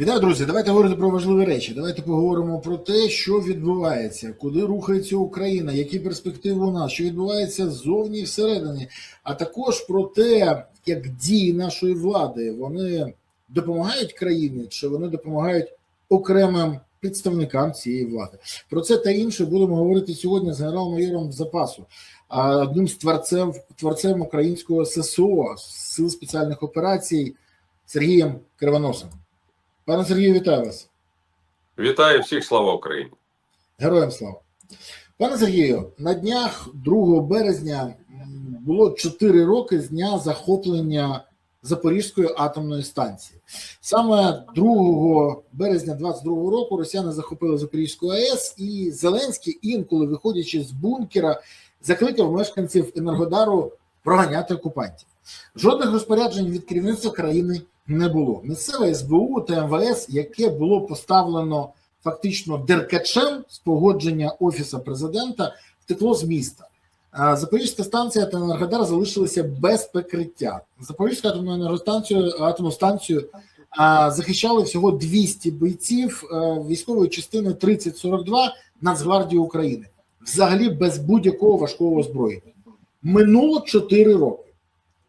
Вітаю, друзі! Давайте говорити про важливі речі. Давайте поговоримо про те, що відбувається, куди рухається Україна, які перспективи у нас, що відбувається ззовні і всередині, а також про те, як дії нашої влади, вони допомагають країні, чи вони допомагають окремим представникам цієї влади. Про це та інше будемо говорити сьогодні з генерал-майором запасу, одним з творцем українського ССО, Сил спеціальних операцій, Сергієм Кривоносом. Пане Сергію, вітаю вас. Вітаю всіх, слава Україні. Героям слава. Пане Сергію, на днях 2 березня було 4 роки з дня захоплення Запорізької атомної станції. Саме 2 березня 22 року росіяни захопили Запорізьку АЕС, і Зеленський, інколи виходячи з бункера, закликав мешканців Енергодару проганяти окупантів. Жодних розпоряджень від керівництва країни не було. Місцеве СБУ та МВС, яке було поставлено фактично деркачем з погодження Офісу президента, втекло з міста. Запорізька станція та Енергодар залишилися без прикриття. Запорізьку атомну станцію захищали всього 200 бойців військової частини 3042 Нацгвардії України. Взагалі без будь-якого важкого озброєння. Минуло 4 роки.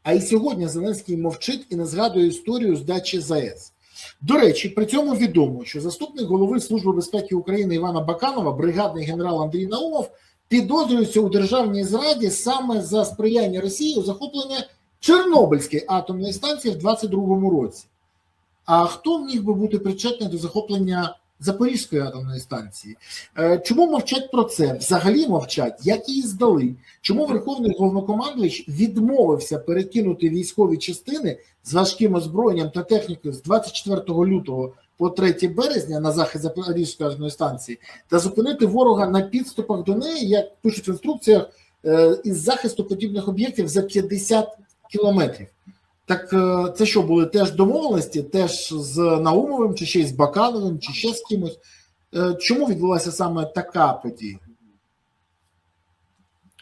А і сьогодні Зеленський мовчить і не згадує історію здачі ЗАЕС. До речі, при цьому відомо, що заступник голови Служби безпеки України Івана Баканова, бригадний генерал Андрій Наумов, підозрюється у державній зраді саме за сприяння Росії у захоплення Чорнобильської атомної станції в 2022 році. А хто міг би бути причетний до захоплення Запорізької атомної станції? Чому мовчать про це? Взагалі мовчать, як її здали? Чому Верховний Головнокомандувач відмовився перекинути військові частини з важким озброєнням та технікою з 24 лютого по 3 березня на захист Запорізької атомної станції та зупинити ворога на підступах до неї, як пишуть в інструкціях, із захисту подібних об'єктів за 50 кілометрів? Так це що, були теж домовленості, теж з Наумовим, чи ще й з Бакановим, чи ще з кимось? Чому відбулася саме така подія?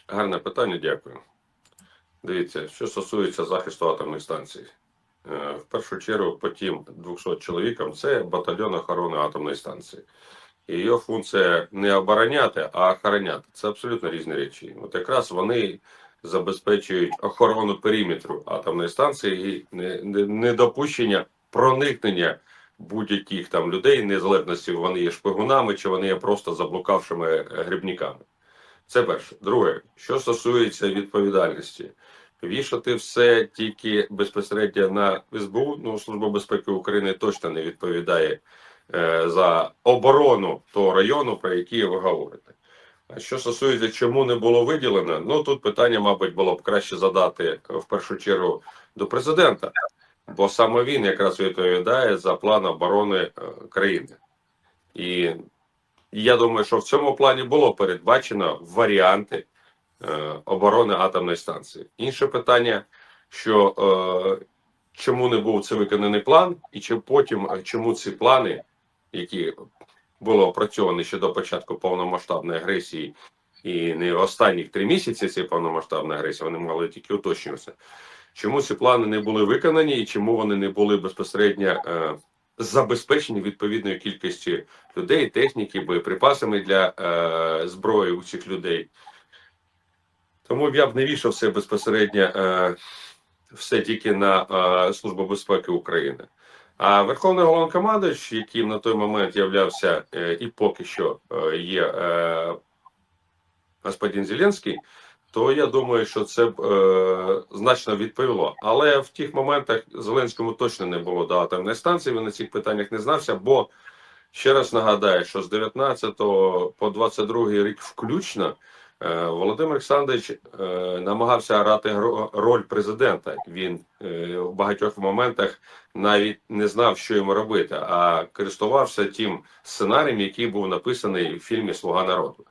Гарне питання, дякую. Дивіться, що стосується захисту атомної станції. В першу чергу по тим 200 чоловікам це батальйон охорони атомної станції. І його функція не обороняти, а охороняти. Це абсолютно різні речі. От якраз вони забезпечують охорону периметру атомної станції і недопущення проникнення будь-яких там людей, незалежності вони є шпигунами, чи вони є просто заблукавшими грибниками. Це перше. Друге, що стосується відповідальності. Вішати все тільки безпосередньо на СБУ, ну, Служба безпеки України точно не відповідає за оборону того району, про який ви говорите. А що стосується, чому не було виділено, ну тут питання, мабуть, було б краще задати в першу чергу до президента, бо саме він якраз відповідає за план оборони країни. І я думаю, що в цьому плані було передбачено варіанти оборони атомної станції. Інше питання, що чому не був це виконаний план, і чому ці плани, які були опрацьовані ще до початку повномасштабної агресії, і не останніх 3 місяці цієї повномасштабної агресії, вони мали тільки уточнюватися. Чому ці плани не були виконані і чому вони не були безпосередньо забезпечені відповідною кількістю людей, техніки, боєприпасами для зброї у цих людей. Тому я б не вішав все безпосередньо все тільки на Службу безпеки України. А Верховний Головнокомандувач, яким на той момент являвся і поки що є господин Зеленський, то я думаю, що це б значно відповіло. Але в тих моментах Зеленському точно не було до атомної станції, він на цих питаннях не знався, бо, ще раз нагадаю, що з 19 по 22 рік включно Володимир Олександрович намагався грати роль президента. Він в багатьох моментах навіть не знав, що йому робити, а користувався тим сценарієм, який був написаний в фільмі «Слуга народу».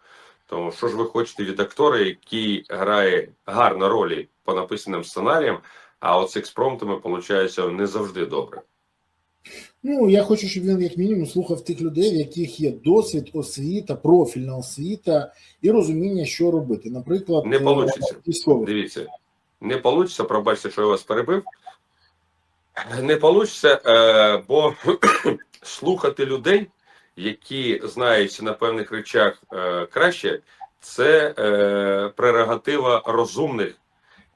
Тому що ж ви хочете від актора, який грає гарно ролі по написаним сценаріям, а от з експромтами, виходить, не завжди добре. Ну, я хочу, щоб він, як мінімум, слухав тих людей, в яких є досвід, освіта, профільна освіта і розуміння, що робити. Наприклад, не вийде. Дивіться, не вийде, пробачте, що я вас перебив. Не вийде, бо слухати людей, які знаються на певних речах краще, це прерогатива розумних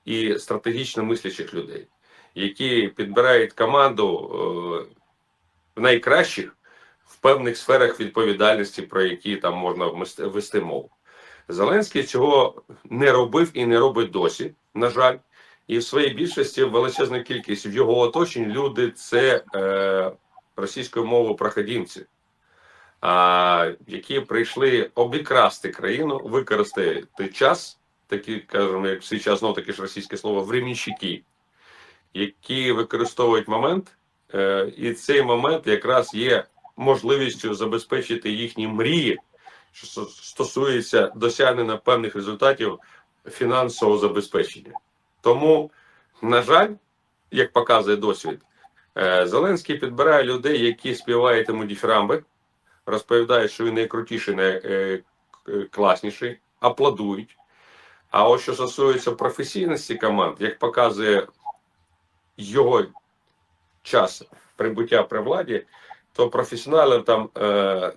і стратегічно мислячих людей, які підбирають команду найкращих в певних сферах відповідальності, про які там можна вести мову. Зеленський цього не робив і не робить досі, на жаль. І в своїй більшості величезна кількість в його оточенні люди це російською мовою проходимці, які прийшли обікрасти країну, використати час, такі, кажемо, як всі час, знову таки ж російське слово, временщики, які використовують момент, і цей момент якраз є можливістю забезпечити їхні мрії, що стосується досягнення певних результатів фінансового забезпечення. Тому, на жаль, як показує досвід, Зеленський підбирає людей, які співають йому діфрамби, розповідають, що він найкрутіший, найкласніший, аплодують. А ось що стосується професійності команд, як показує його час прибуття при владі, то професіоналів там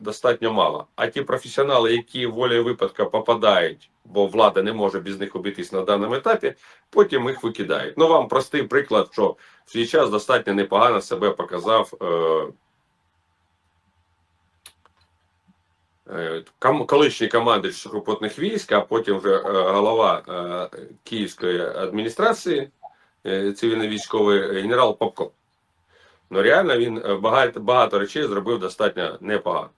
достатньо мало. А ті професіонали, які волею випадка попадають, бо влада не може без них обійтись на даному етапі, потім їх викидають. Ну, вам простий приклад, що в свій час достатньо непогано себе показав колишній командир сухопутних військ, а потім вже голова Київської адміністрації, цивільно-військовий генерал Попко. Ну, реально, він багато речей зробив достатньо непогано.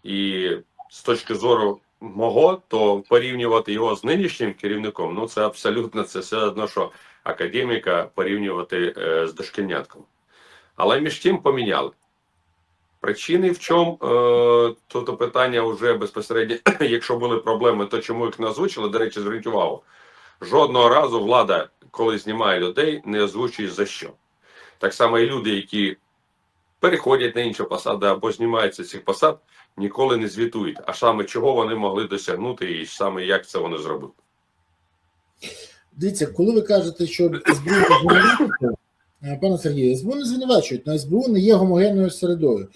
І з точки зору мого, то порівнювати його з нинішнім керівником, ну, це абсолютно, це все одно, що академіка порівнювати з дошкільнятком. Але між тим поміняли. Причини в чому, то питання вже безпосередньо, якщо були проблеми, то чому їх не озвучили, до речі, зверніть увагу. Жодного разу влада, коли знімає людей, не озвучує за що. Так само і люди, які переходять на інші посади або знімаються з цих посад, ніколи не звітують. А саме чого вони могли досягнути і саме як це вони зробили. Дивіться, коли ви кажете, що СБУ не звинувачують, пане Сергію, СБУ не звинувачують, але СБУ не є гомогенною середою.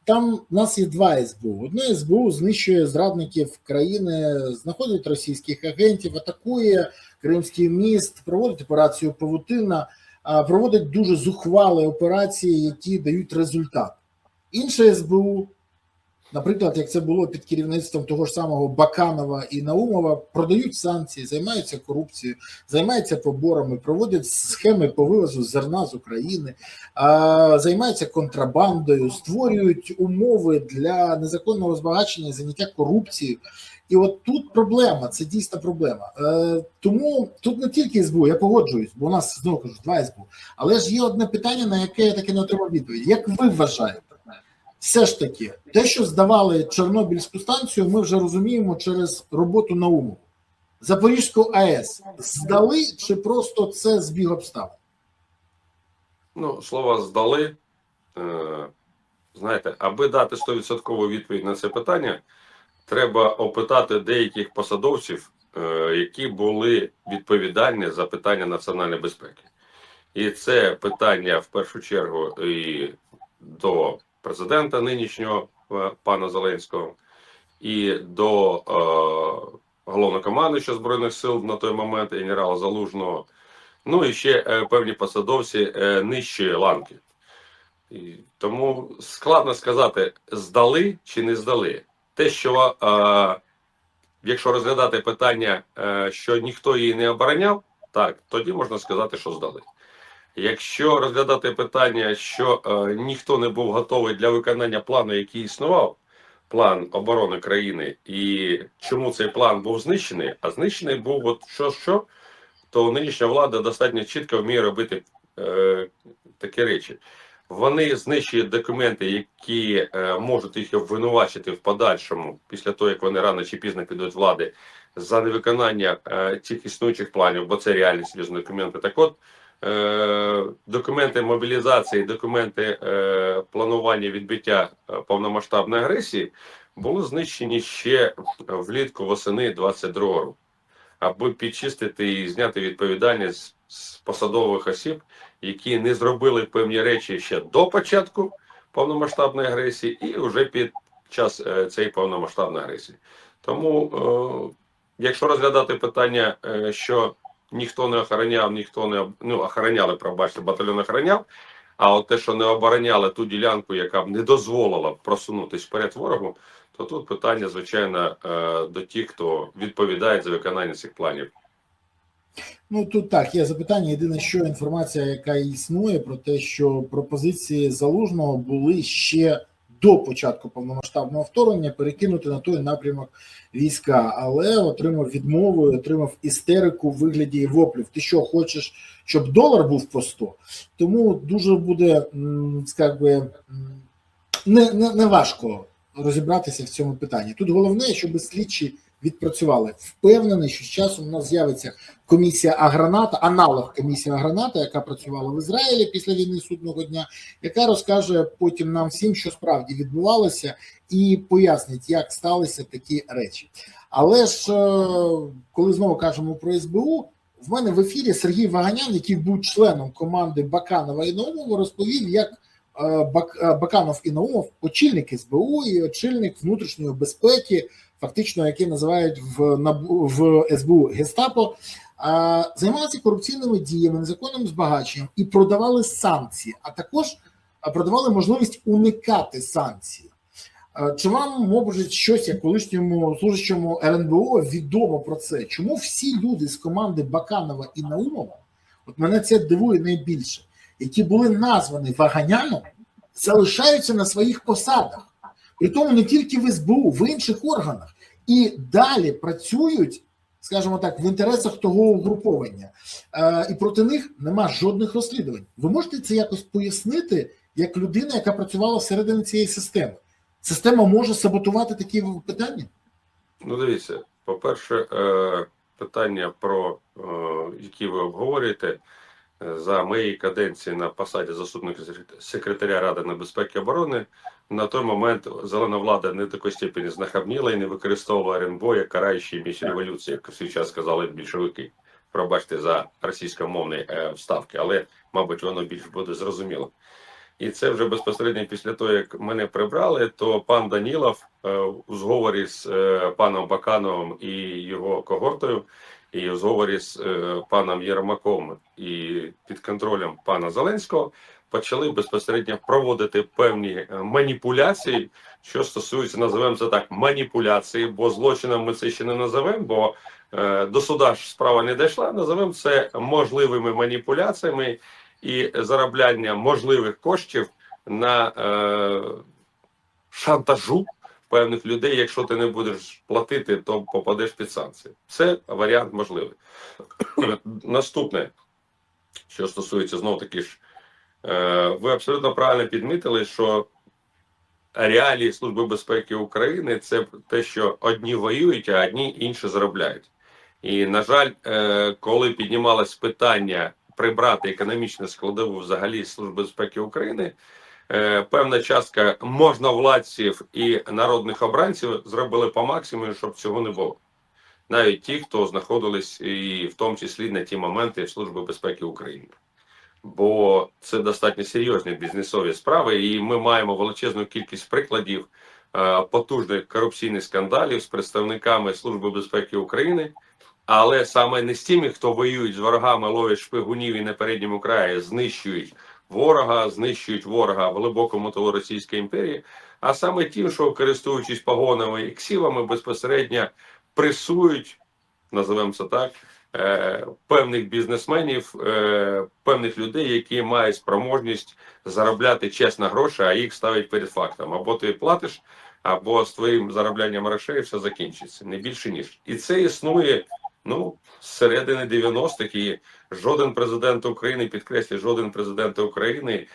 Там в нас є два СБУ. Одне СБУ знищує зрадників країни, знаходить російських агентів, атакує Кримський міст, проводить операцію «Павутина», проводить дуже зухвалі операції, які дають результат. Інше СБУ, наприклад, як це було під керівництвом того ж самого Баканова і Наумова, продають санкції, займаються корупцією, займаються поборами, проводять схеми по вивозу зерна з України, займаються контрабандою, створюють умови для незаконного збагачення, заняття корупцією. І от тут проблема, це дійсна проблема. Тому тут не тільки СБУ, я погоджуюсь, бо у нас, знову кажу, два СБУ. Але ж є одне питання, на яке я таки не отримав відповідь. Як ви вважаєте? Все ж таки, те, що здавали Чорнобильську станцію, ми вже розуміємо через роботу Наумова. Запорізьку АЕС здали чи просто це збіг обставин? Ну, слово «здали», знаєте, аби дати 100% відповідь на це питання, треба опитати деяких посадовців, які були відповідальні за питання національної безпеки. І це питання, в першу чергу, і до президента нинішнього, пана Зеленського, і до головнокомандуючого Збройних сил на той момент, генерала Залужного, ну і ще певні посадовці нижчої ланки. І тому складно сказати, здали чи не здали. Те, що, якщо розглядати питання, що ніхто її не обороняв, так, тоді можна сказати, що здали. Якщо розглядати питання, що ніхто не був готовий для виконання плану, який існував, план оборони країни, і чому цей план був знищений, а знищений був от що, то нинішня влада достатньо чітко вміє робити такі речі. Вони знищують документи, які можуть їх обвинувачити в подальшому, після того, як вони рано чи пізно підуть влади, за невиконання цих існуючих планів, бо це реальні серйозні документи. Так от, документи мобілізації, документи планування відбиття повномасштабної агресії були знищені ще влітку восени 22 року, аби підчистити і зняти відповідальність з посадових осіб, які не зробили певні речі ще до початку повномасштабної агресії і вже під час цієї повномасштабної агресії. Тому, якщо розглядати питання, що ніхто не охороняв, охороняли, пробачте, батальйон охороняв, а от те, що не обороняли ту ділянку, яка б не дозволила просунутися вперед ворогу, то тут питання, звичайно, до тих, хто відповідає за виконання цих планів. Ну, тут так, є запитання. Єдине, що інформація, яка існує, про те, що пропозиції Залужного були ще до початку повномасштабного вторгнення перекинути на той напрямок війська, але отримав відмову, отримав істерику в вигляді воплів. Ти що, хочеш, щоб долар був по 100? Тому дуже буде, не важко розібратися в цьому питанні. Тут головне, щоб слідчі відпрацювали. Впевнений, що з часом у нас з'явиться комісія Аграната, аналог комісії Аграната, яка працювала в Ізраїлі після війни судного дня, яка розкаже потім нам всім, що справді відбувалося, і пояснить, як сталися такі речі. Але ж, коли знову кажемо про СБУ, в мене в ефірі Сергій Ваганян, який був членом команди Баканова і Наумова, розповів, як Баканов і Наумов, очільник СБУ і очільник внутрішньої безпеки, фактично, які називають в СБУ Гестапо, займалися корупційними діями, незаконним збагаченням і продавали санкції, а також продавали можливість уникати санкцій. Чи вам, може, щось, як колишньому служащому РНБО, відомо про це? Чому всі люди з команди Баканова і Наумова, от мене це дивує найбільше, які були названі Ваганяном, залишаються на своїх посадах? Притому не тільки в СБУ, в інших органах. І далі працюють, скажімо так, в інтересах того угруповання. І проти них нема жодних розслідувань. Ви можете це якось пояснити, як людина, яка працювала всередині цієї системи? Система може саботувати такі питання? Ну, дивіться, по-перше, питання, про які ви обговорюєте, за моєї каденції на посаді заступника секретаря Ради небезпеки і оборони, на той момент зелена влада не в такій степені знахабніла і не використовувала РНБО як караючий між революції, як в свій час сказали більшовики. Пробачте за російськомовні вставки, але, мабуть, воно більш буде зрозуміло. І це вже безпосередньо після того, як мене прибрали, то пан Данілов у зговорі з паном Бакановим і його когортою, і у зговорі з паном Єрмаком і під контролем пана Зеленського почали безпосередньо проводити певні маніпуляції, що стосується, називаємо це так, маніпуляції, бо злочином ми це ще не називаємо, бо до суда ж справа не дійшла, називаємо це можливими маніпуляціями і заробляння можливих коштів на шантажу певних людей. Якщо ти не будеш платити, то попадеш під санкції. Це варіант можливий. Наступне, що стосується знов таки ж, ви абсолютно правильно підмітили, що реалії Служби безпеки України – це те, що одні воюють, а одні інші заробляють. І, на жаль, коли піднімалось питання прибрати економічну складову взагалі Служби безпеки України, певна частка можновладців і народних обранців зробили по максимуму, щоб цього не було. Навіть ті, хто знаходились і в тому числі на ті моменти в Службі безпеки України. Бо це достатньо серйозні бізнесові справи, і ми маємо величезну кількість прикладів потужних корупційних скандалів з представниками Служби безпеки України, але саме не з тими, хто воюють з ворогами, ловлять шпигунів і на передньому краї знищують ворога в глибокому тилу Російської імперії, а саме тим, що, користуючись погонами і ксівами, безпосередньо пресують, називаємо це так, певних бізнесменів, певних людей, які мають спроможність заробляти чесно гроші, а їх ставить перед фактом. Або ти платиш, або з твоїм зароблянням грошей все закінчиться. Не більше ніж. І це існує, з середини 90-х, і жоден президент України, підкреслюю, жоден президент України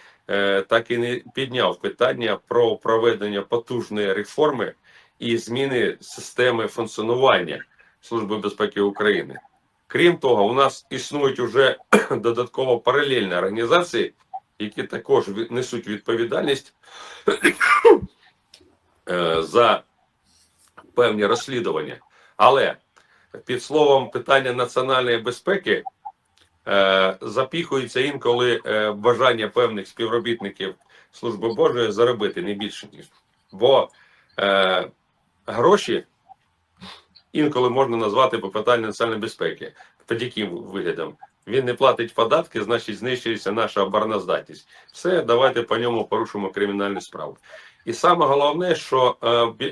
так і не підняв питання про проведення потужної реформи і зміни системи функціонування Служби безпеки України. Крім того, у нас існують уже додатково паралельні організації, які також несуть відповідальність за певні розслідування. Але під словом питання національної безпеки запіхується інколи бажання певних співробітників Служби Божої заробити не більше, ніж. Бо гроші інколи можна назвати по питанню національної безпеки. Під яким виглядом? Він не платить податки, значить знищується наша обороноздатність. Все, давайте по ньому порушимо кримінальну справу. І саме головне, що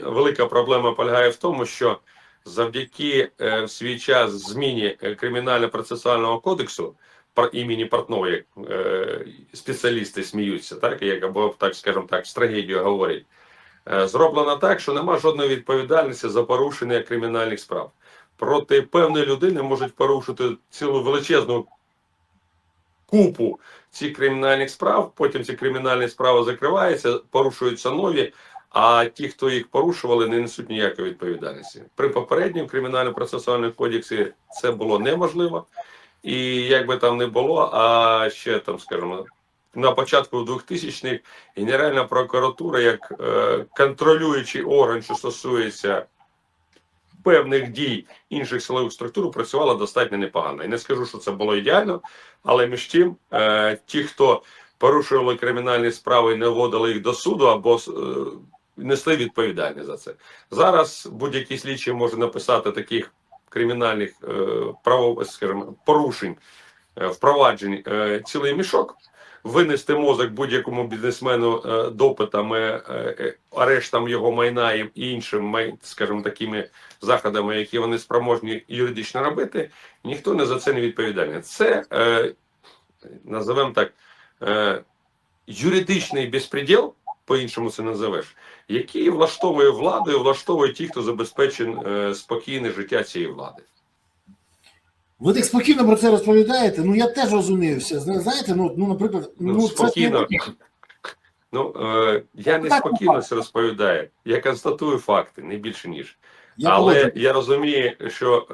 велика проблема полягає в тому, що завдяки в свій час зміні кримінально-процесуального кодексу імені Портного, як спеціалісти сміються, так, як, або, так скажімо так, з трагедією говорять, зроблено так, що нема жодної відповідальності за порушення кримінальних справ. Проти певної людини можуть порушити цілу величезну купу цих кримінальних справ, потім ці кримінальні справи закриваються, порушуються нові, а ті, хто їх порушували, не несуть ніякої відповідальності. При попередньому кримінально-процесуальному кодексі це було неможливо, і як би там не було, а ще там, скажімо, на початку 2000-х Генеральна прокуратура, як контролюючий орган, що стосується певних дій інших силових структур, працювала достатньо непогано. І не скажу, що це було ідеально, але між тим, ті, хто порушували кримінальні справи і не вводили їх до суду, або несли відповідальність за це. Зараз будь-який слідчий може написати таких кримінальних скажімо, порушень, впроваджень цілий мішок, винести мозок будь-якому бізнесмену допитами, арештом його майна і іншими, скажімо, такими заходами, які вони спроможні юридично робити, ніхто не за це не відповідальний. Це, називаємо так, юридичний безпреділ, по-іншому це називеш, який влаштовує владу і влаштовує ті, хто забезпечує спокійне життя цієї влади. Ви так спокійно про це розповідаєте, ну я теж розуміюся. Знаєте, наприклад, спокійно. Я не спокійно це розповідаю. Я констатую факти, не більше ніж. Але я розумію, що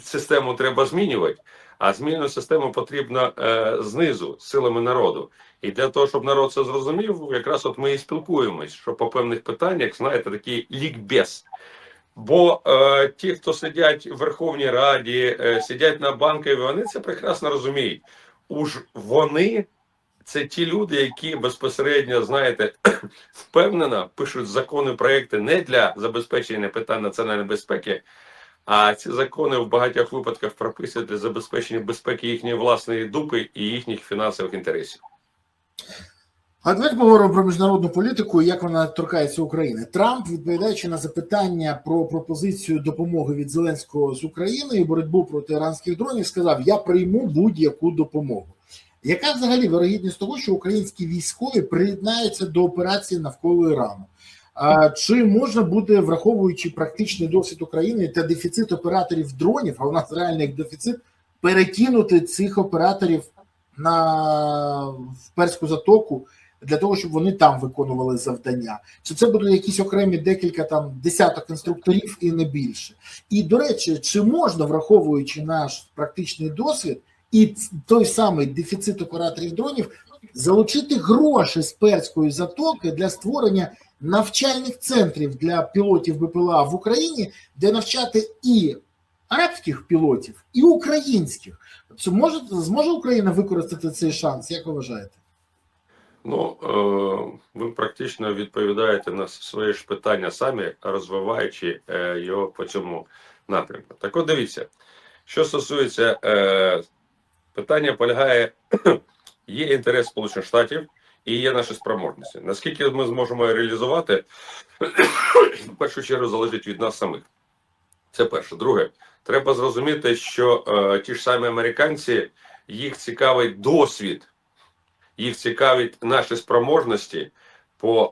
систему треба змінювати, а змінену систему потрібно знизу, силами народу. І для того, щоб народ це зрозумів, якраз от ми і спілкуємось, що по певних питаннях, знаєте, такий лікбез. Бо ті, хто сидять в Верховній Раді, сидять на банковій, вони це прекрасно розуміють. Уж вони – це ті люди, які безпосередньо, знаєте, впевнено пишуть закони, проекти не для забезпечення питань національної безпеки, а ці закони в багатьох випадках прописують для забезпечення безпеки їхньої власної дупи і їхніх фінансових інтересів. А давайте поговоримо про міжнародну політику і як вона торкається України. Трамп, відповідаючи на запитання про пропозицію допомоги від Зеленського з України і боротьбу проти іранських дронів, сказав: я прийму будь-яку допомогу. Яка взагалі вирогідність того, що українські військові приєднаються до операції навколо Ірану? Чи можна буде, враховуючи практичний досвід України та дефіцит операторів дронів, а у нас реальний дефіцит, перекинути цих операторів в Перську затоку, для того, щоб вони там виконували завдання? Чи це будуть якісь окремі декілька там десяток інструкторів і не більше? І, до речі, чи можна, враховуючи наш практичний досвід і той самий дефіцит операторів дронів, залучити гроші з Перської затоки для створення навчальних центрів для пілотів БПЛА в Україні, де навчати і арабських пілотів, і українських? Чи зможе Україна використати цей шанс? Як ви вважаєте? Ви практично відповідаєте на своє ж питання самі, розвиваючи його по цьому напрямку. Так от дивіться, що стосується питання полягає, є інтерес Сполучених Штатів і є наші спроможності. Наскільки ми зможемо реалізувати, в першу чергу залежить від нас самих. Це перше. Друге, треба зрозуміти, що ті ж самі американці, їх цікавить досвід, їх цікавить наші спроможності по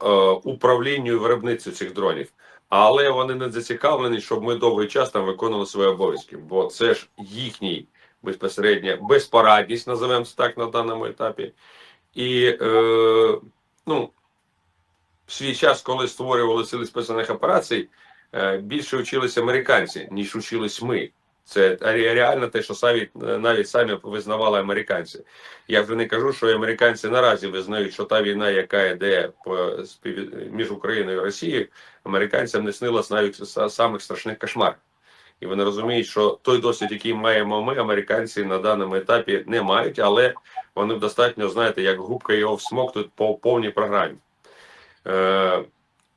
управлінню і виробництву цих дронів. Але вони не зацікавлені, щоб ми довгий час там виконували свої обов'язки. Бо це ж їхній безпосередньо безпорадність, називаємо це так на даному етапі. І в свій час, коли створювали сили спеціальних операцій, більше вчилися американці, ніж вчились ми. Це реально те, що навіть самі визнавали американці. Я вже не кажу, що американці наразі визнають, що та війна, яка йде між Україною і Росією, американцям не снилось навіть самих страшних кошмарів. І вони розуміють, що той досвід, який маємо ми, американці на даному етапі не мають, але вони достатньо, знаєте, як губка його всмоктують по повній програмі.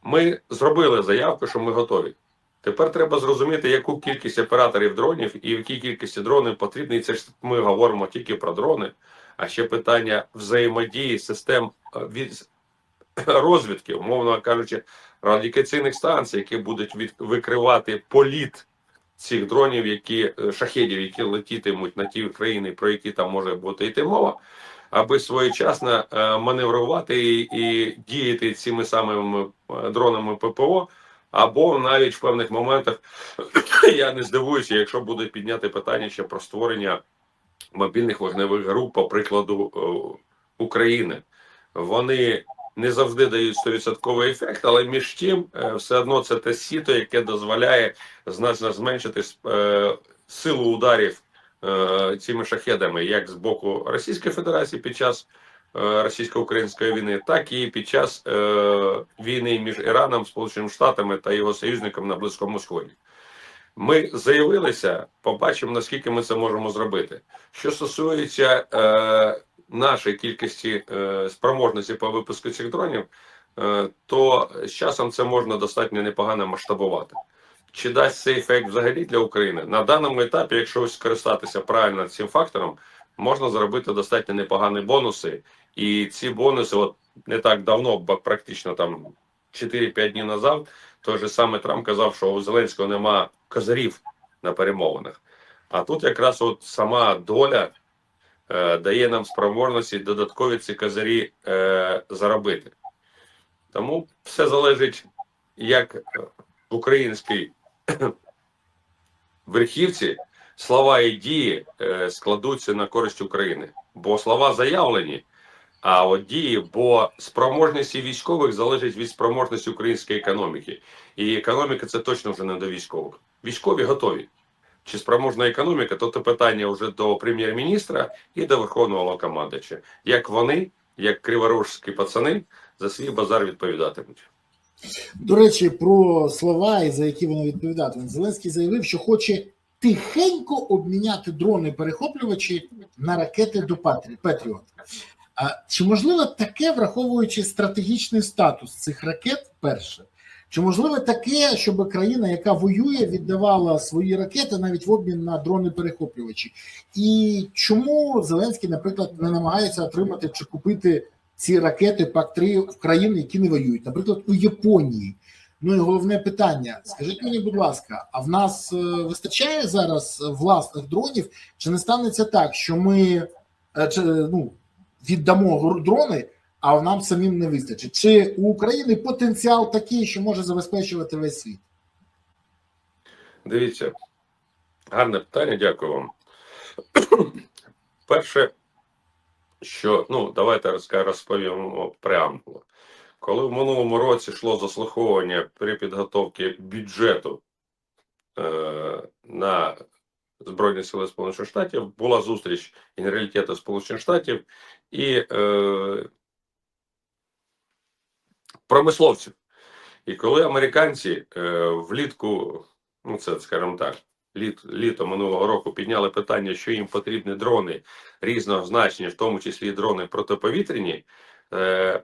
Ми зробили заявку, що ми готові. Тепер треба зрозуміти, яку кількість операторів дронів і в якій кількості дронів потрібно. І це ж ми говоримо тільки про дрони, а ще питання взаємодії систем від розвідки, умовно кажучи, радіолокаційних станцій, які будуть викривати політ цих дронів, які шахедів, які летітимуть на ті країни, про які там може бути йти мова, аби своєчасно маневрувати і діяти цими самими дронами ППО, або навіть в певних моментах я не здивуюся, якщо буде підняти питання ще про створення мобільних вогневих груп, по прикладу України. Вони не завжди дають 100% ефект, але між тим все одно це те сіто, яке дозволяє значно зменшити силу ударів цими шахедами, як з боку Російської Федерації під час російсько-української війни, так і під час війни між Іраном, Сполученими Штатами та його союзниками на Близькому Сході. Ми заявилися, побачимо, наскільки ми це можемо зробити. Що стосується нашої кількості спроможності по випуску цих дронів, то з часом це можна достатньо непогано масштабувати. Чи дасть цей ефект взагалі для України? На даному етапі, якщо скористатися правильно цим фактором, можна зробити достатньо непогані бонуси. І ці бонуси, от не так давно, практично там 4-5 днів назад, той же саме Трамп казав, що у Зеленського нема козирів на перемовинах. А тут якраз от сама доля дає нам спроможності додаткові ці козирі заробити. Тому все залежить, як в українській верхівці слова і дії складуться на користь України. Бо слова заявлені, а от дії, бо спроможність військових залежить від спроможності української економіки. І економіка це точно вже не до військових. Військові готові. Чи спроможна економіка, то це питання вже до прем'єр-міністра і до Верховного Головнокомандувача. Як вони, як криворожські пацани, за свій базар відповідатимуть. До речі, про слова, і за які вони відповідатимуть. Зеленський заявив, що хоче тихенько обміняти дрони-перехоплювачі на ракети до Петріот. А чи можливо таке, враховуючи стратегічний статус цих ракет, перше? Чи можливо таке, щоб країна, яка воює, віддавала свої ракети навіть в обмін на дрони-перехоплювачі? І чому Зеленський, наприклад, не намагається отримати чи купити ці ракети ПАК-3 в країни, які не воюють? Наприклад, у Японії. Ну і головне питання. Скажіть мені, будь ласка, а в нас вистачає зараз власних дронів? Чи не станеться так, що ми віддамо дрони, а нам самим не вистачить? Чи у України потенціал такий, що може забезпечувати весь світ? Дивіться, гарне питання, дякую вам. Перше, що, давайте розповімо преамбулу. Коли в минулому році йшло заслуховування при підготовці бюджету на Збройні Сили Сполучених Штатів, була зустріч Генералітету Сполучених Штатів і промисловців. І коли американці влітку, це, скажімо так, літо минулого року підняли питання, що їм потрібні дрони різного значення, в тому числі дрони протиповітряні,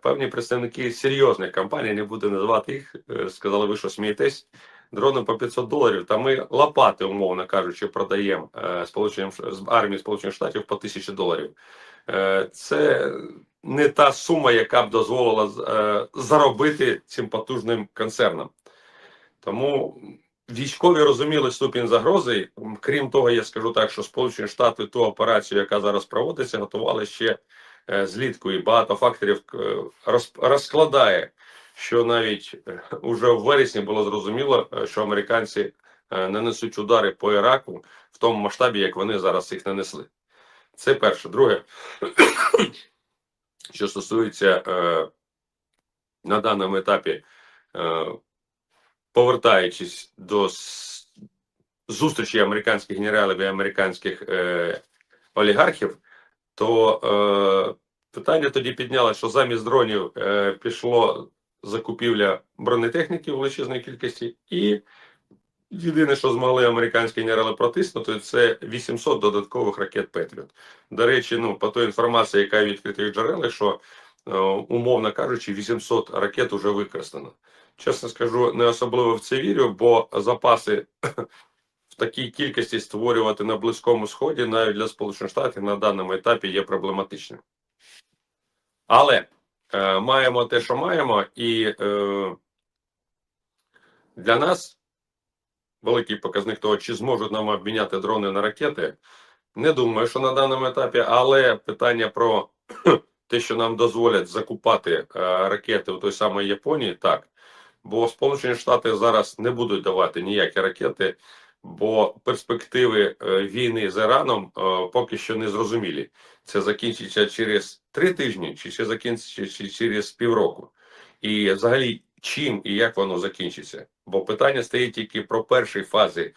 певні представники серйозних компаній, не буду називати їх, сказали, ви що смієтесь, дрони по $500, та ми лопати, умовно кажучи, продаємо армії Сполучених Штатів по $1000. Це не та сума, яка б дозволила заробити цим потужним концернам. Тому військові розуміли ступінь загрози. Крім того, я скажу так, що Сполучені Штати ту операцію, яка зараз проводиться, готували ще злітку, і багато факторів розкладає, що навіть уже в вересні було зрозуміло, що американці нанесуть удари по Іраку в тому масштабі, як вони зараз їх нанесли. Це перше. Друге, що стосується на даному етапі, повертаючись до зустрічі американських генералів і американських олігархів, то питання тоді піднялося, що замість дронів пішло закупівля бронетехніки в величезній кількості і Єдине, що змогли американські генерали протиснути, це 800 додаткових ракет Петріот. До речі, ну, по той інформації, яка є в відкритих джерелах, що, умовно кажучи, 800 ракет вже використано. Чесно скажу, не особливо в це вірю, бо запаси в такій кількості створювати на Близькому Сході навіть для Сполучених Штатів на даному етапі є проблематичним. Але маємо те, що маємо, і для нас великий показник того, чи зможуть нам обміняти дрони на ракети, не думаю, що на даному етапі, але питання про те, що нам дозволять закупати ракети у той самої Японії, так. Бо Сполучені Штати зараз не будуть давати ніякі ракети, бо перспективи війни з Іраном поки що не зрозумілі. Це закінчиться через 3 тижні, чи ще закінчиться через півроку. І взагалі, чим і як воно закінчиться? Бо питання стоїть тільки про першій фазі.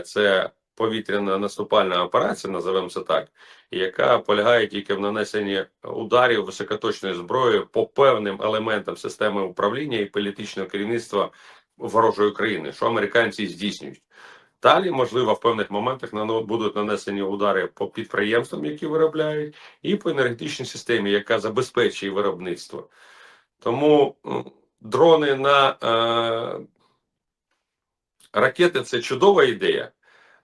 Це повітряна наступальна операція, називаємо це так, яка полягає тільки в нанесенні ударів високоточною зброєю по певним елементам системи управління і політичного керівництва ворожої країни, що американці здійснюють. Далі, можливо, в певних моментах будуть нанесені удари по підприємствам, які виробляють, і по енергетичній системі, яка забезпечує виробництво. Тому дрони на ракети – це чудова ідея.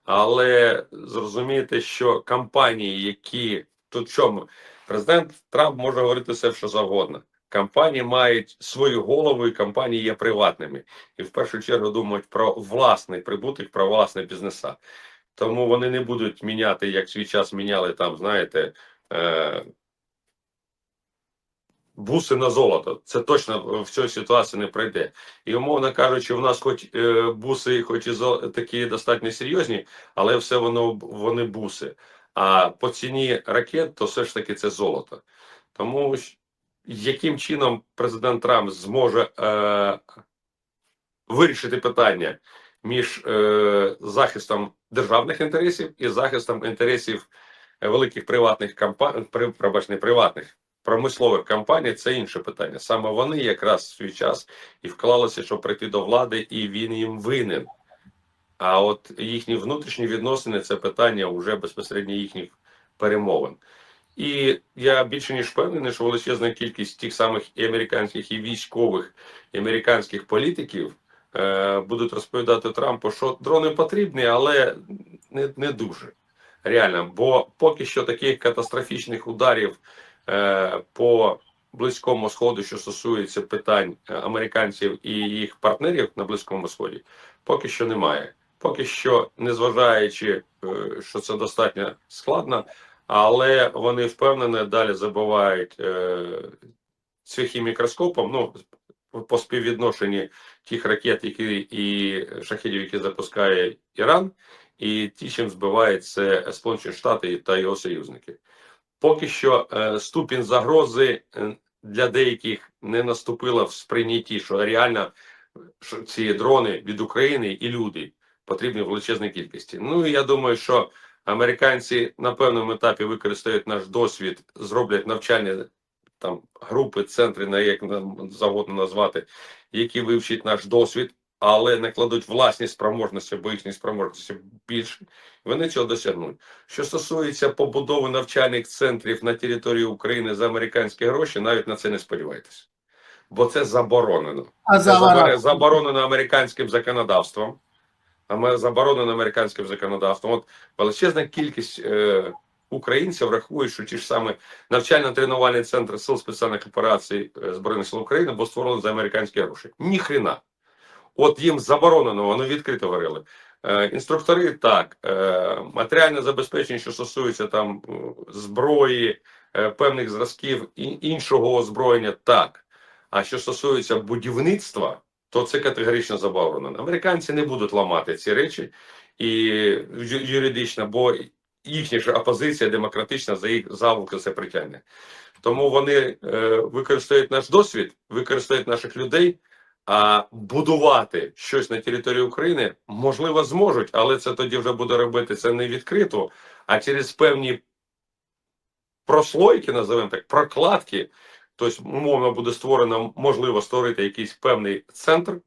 Але зрозумієте, що компанії, які тут чому президент Трамп може говорити все, що завгодно. Компанії мають свою голову, і компанії є приватними. І в першу чергу думають про власний прибуток, про власний бізнеса. Тому вони не будуть міняти, як свій час міняли там, знаєте, буси на золото. Це точно в цій ситуації не пройде. І, умовно кажучи, в нас хоч буси, хоч і такі достатньо серйозні, але все вони буси. А по ціні ракет, то все ж таки це золото. Тому яким чином президент Трамп зможе вирішити питання між захистом державних інтересів і захистом інтересів великих приватних компаній, приватних, промислових компаній, це інше питання. Саме вони якраз в свій час і вклалися, щоб прийти до влади, і він їм винен. А от їхні внутрішні відносини – це питання вже безпосередньо їхніх перемовин. І я більше ніж впевнений, що величезна кількість тих самих і американських, і військових, і американських політиків будуть розповідати Трампу, що дрони потрібні, але не дуже. Реально, бо поки що таких катастрофічних ударів по Близькому Сходу, що стосується питань американців і їх партнерів на Близькому Сході, поки що немає. Поки що, незважаючи, що це достатньо складно, але вони впевнено далі забувають цвяхи мікроскопом, ну, по співвідношенні тих ракет, які і шахедів, які запускає Іран, і ті, чим збивають це Сполучені Штати та його союзники. Поки що ступінь загрози для деяких не наступила в сприйнятті, що реально що ці дрони від України і люди потрібні в величезній кількості. Ну і я думаю, що американці на певному етапі використають наш досвід, зроблять навчальні там групи, центри, на як завгодно назвати, які вивчать наш досвід, але не кладуть власні спроможності, бо їхні спроможності більше. Вони цього досягнуть. Що стосується побудови навчальних центрів на території України за американські гроші, навіть на це не сподівайтеся. Бо це заборонено. Це заборонено американським законодавством. Заборонено американським законодавством. От величезна кількість українців рахують, що ті ж самі навчально-тренувальні центри Сил спеціальних операцій Збройних сил України були створені за американські гроші. Ніхрена. От їм заборонено, вони відкрито говорили. Інструктори так, матеріальне забезпечення, що стосується там зброї, певних зразків іншого озброєння, так. А що стосується будівництва, то це категорично заборонено. Американці не будуть ламати ці речі і юридично, бо їхня ж опозиція демократична за їх заволоки це притягне. Тому вони використовують наш досвід, використовують наших людей, а будувати щось на території України, можливо, зможуть, але це тоді вже буде робити це не відкрито, а через певні прослойки, називаємо так, прокладки. Тобто, умовно, буде створено, можливо, створити якийсь певний центр,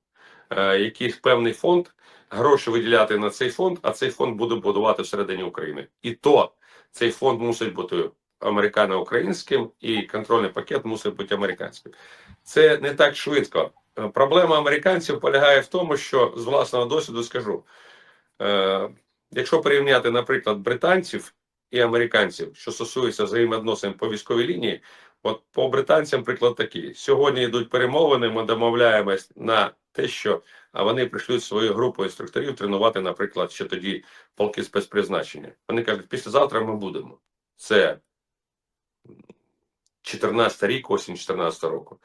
якийсь певний фонд, гроші виділяти на цей фонд, а цей фонд буде будувати всередині України. І то цей фонд мусить бути американо-українським, і контрольний пакет мусить бути американським. Це не так швидко. Проблема американців полягає в тому, що з власного досвіду скажу, якщо порівняти, наприклад, британців і американців, що стосується взаємовідносин по військовій лінії, от по британцям приклад такий. Сьогодні йдуть перемовини, ми домовляємось на те, що вони пришлють свою групу інструкторів тренувати, наприклад, ще тоді полки спецпризначення. Вони кажуть, післязавтра ми будемо. Це 14 рік, осінь 14 року.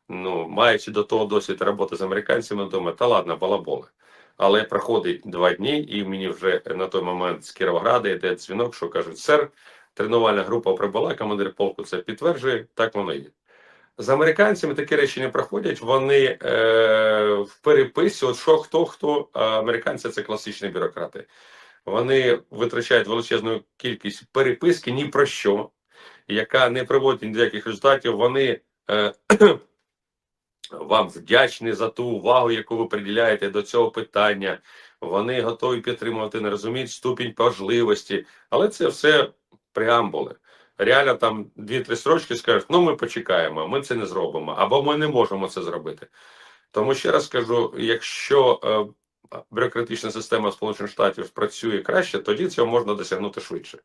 Ну, маючи до того досвід роботи з американцями, думаю, та ладно, балаболи. Але проходить 2 дні, і мені вже на той момент з Кіровограда йде дзвінок, що кажуть, сер, тренувальна група прибула, командир полку це підтверджує, так воно є. З американцями такі речі не проходять, вони в переписі, от що хто, а американці це класичні бюрократи. Вони витрачають величезну кількість переписки ні про що, яка не приводить ні до яких результатів, вони вам вдячні за ту увагу, яку ви приділяєте до цього питання. Вони готові підтримувати, не розуміють ступінь важливості. Але це все преамбули. Реально там 2-3 строчки скажуть, ну ми почекаємо, ми це не зробимо, або ми не можемо це зробити. Тому ще раз скажу, якщо бюрократична система Сполучених Штатів працює краще, тоді цього можна досягнути швидше.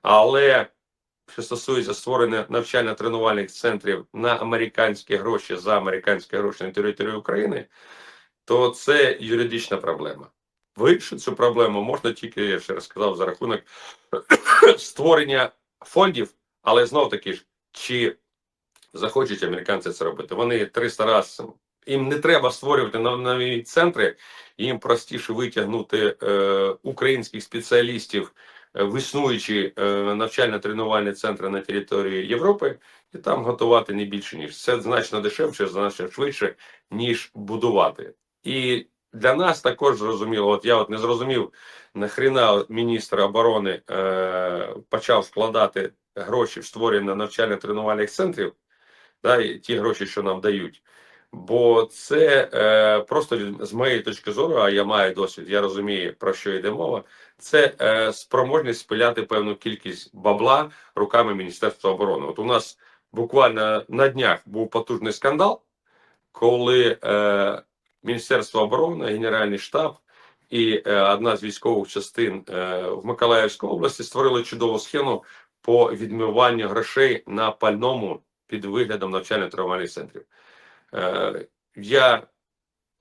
Але що стосується створення навчально-тренувальних центрів на американські гроші, за американські гроші на території України, то це юридична проблема. Вирішити цю проблему можна тільки, я ще раз сказав, за рахунок створення фондів, але знов-таки ж, чи захочуть американці це робити. Вони 300 разів, їм не треба створювати нові центри, їм простіше витягнути українських спеціалістів в існуючі навчально-тренувальні центри на території Європи, і там готувати не більше, ніж. Це значно дешевше, значно швидше, ніж будувати. І для нас також зрозуміло, от я не зрозумів, нахрена міністр оборони почав вкладати гроші в створення навчально-тренувальних центрів, да, і ті гроші, що нам дають. Бо це просто з моєї точки зору, а я маю досвід, я розумію, про що йде мова, це спроможність спиляти певну кількість бабла руками Міністерства оборони. От у нас буквально на днях був потужний скандал, коли Міністерство оборони, Генеральний штаб і одна з військових частин в Миколаївській області створили чудову схему по відмиванню грошей на пальному під виглядом навчально-тренувальних центрів. Я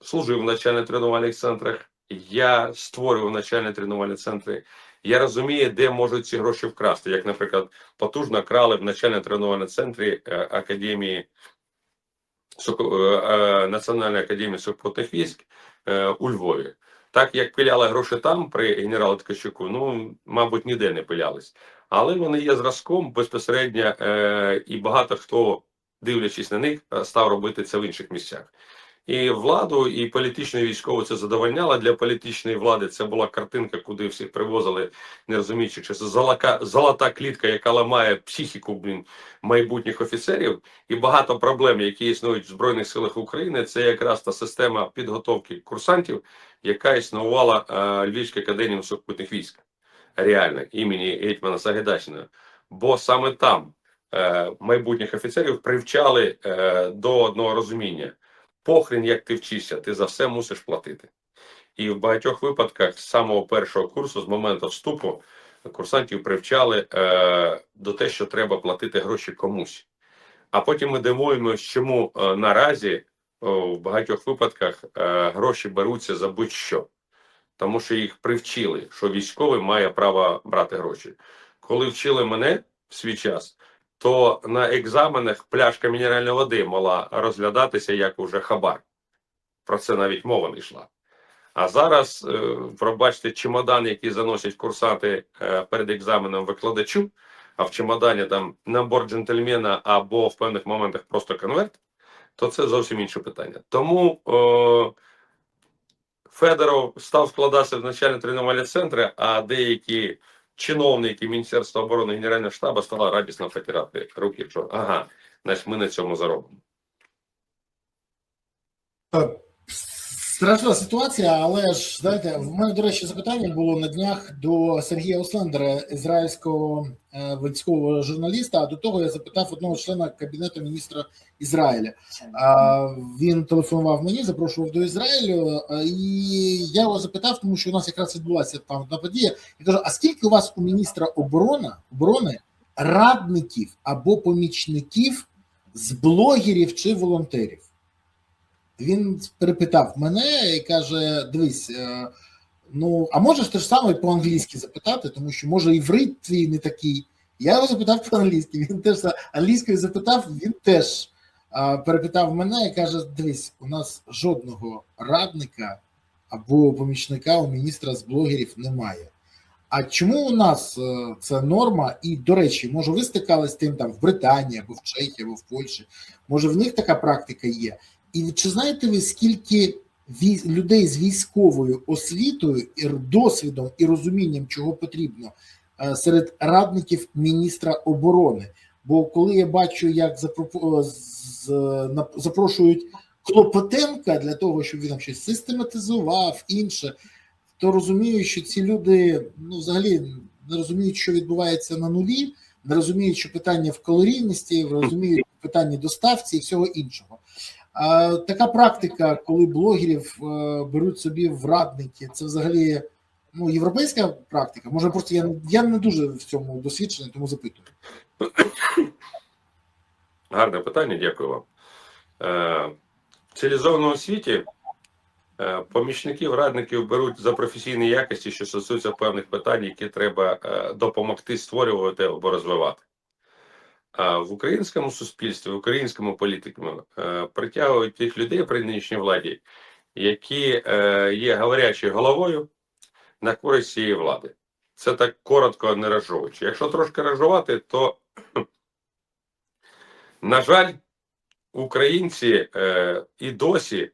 служив в навчально-тренувальних центрах, я створював навчально-тренувальні центри. Я розумію, де можуть ці гроші вкрасти. Як, наприклад, потужно крали в навчально-тренувальному центрі Національної академії сухопутних військ у Львові. Так, як пиляли гроші там при генералу Ткачуку, ну, мабуть, ніде не пилялись. Але вони є зразком безпосередньо, і багато хто, дивлячись на них, став робити це в інших місцях. І владу, і політичну, і військову це задовольняло. Для політичної влади це була картинка, куди всіх привозили, не розуміючи, що це золота клітка, яка ламає психіку майбутніх офіцерів. І багато проблем, які існують в Збройних силах України, це якраз та система підготовки курсантів, яка існувала Львівській академії сухопутних військ. Реально, імені гетьмана Сагайдачного. Бо саме там майбутніх офіцерів привчали до одного розуміння. Похрін, як ти вчишся, ти за все мусиш платити. І в багатьох випадках з самого першого курсу, з моменту вступу, курсантів привчали до те, що треба платити гроші комусь. А потім ми дивуємося, чому наразі в багатьох випадках гроші беруться за будь-що. Тому що їх привчили, що військовий має право брати гроші. Коли вчили мене в свій час, то на екзаменах пляшка мінеральної води мала розглядатися як уже хабар. Про це навіть мова не йшла. А зараз, пробачте, чемодан, який заносять курсанти перед екзаменом викладачу, а в чемодані там набор джентльмена або в певних моментах просто конверт, то це зовсім інше питання. Тому Федоров став вкладатися в навчально-тренувальні центри, а деякі чиновники Міністерства оборони Генерального штабу стали радісно потирати руки, що ага, значить ми на цьому заробимо. Страшна ситуація, але ж знаєте, в мене, до речі, запитання було на днях до Сергія Ослендера, ізраїльського військового журналіста. А до того я запитав одного члена кабінету міністра Ізраїля. Він телефонував мені, запрошував до Ізраїлю, і я його запитав, тому що у нас якраз відбулася там одна подія. Я кажу: а скільки у вас у міністра оборони радників або помічників з блогерів чи волонтерів? Він перепитав мене і каже: дивись, ну, а можеш те ж саме по-англійськи запитати, тому що, може, іврит твій не такий. Я його запитав по-англійськи, він теж англійською запитав, він теж перепитав мене і каже: дивись, у нас жодного радника або помічника у міністра з блогерів немає. А чому у нас це норма? І, до речі, може, ви стикались з тим там в Британії, або в Чехії, або в Польщі? Може, в них така практика є? І чи знаєте ви, скільки людей з військовою освітою, і досвідом і розумінням, чого потрібно, серед радників міністра оборони? Бо коли я бачу, як запрошують Клопотенка для того, щоб він там щось систематизував, інше, то розумію, що ці люди, ну, взагалі не розуміють, що відбувається на нулі, не розуміють, що питання в калорійності, розуміють питання доставці і всього іншого. Така практика, коли блогерів беруть собі в радники, це взагалі, ну, європейська практика? Може, просто я не дуже в цьому досвідчений, тому запитую. Гарне питання, дякую вам. В цивілізованому світі помічників, радників беруть за професійні якості, що стосуються певних питань, які треба допомогти створювати або розвивати. А в українському суспільстві, в українському політику притягують тих людей при нинішній владі, які є говорячою головою на користь цієї влади. Це так коротко, не розжовуючи. Якщо трошки розжувати, то, на жаль, українці і досі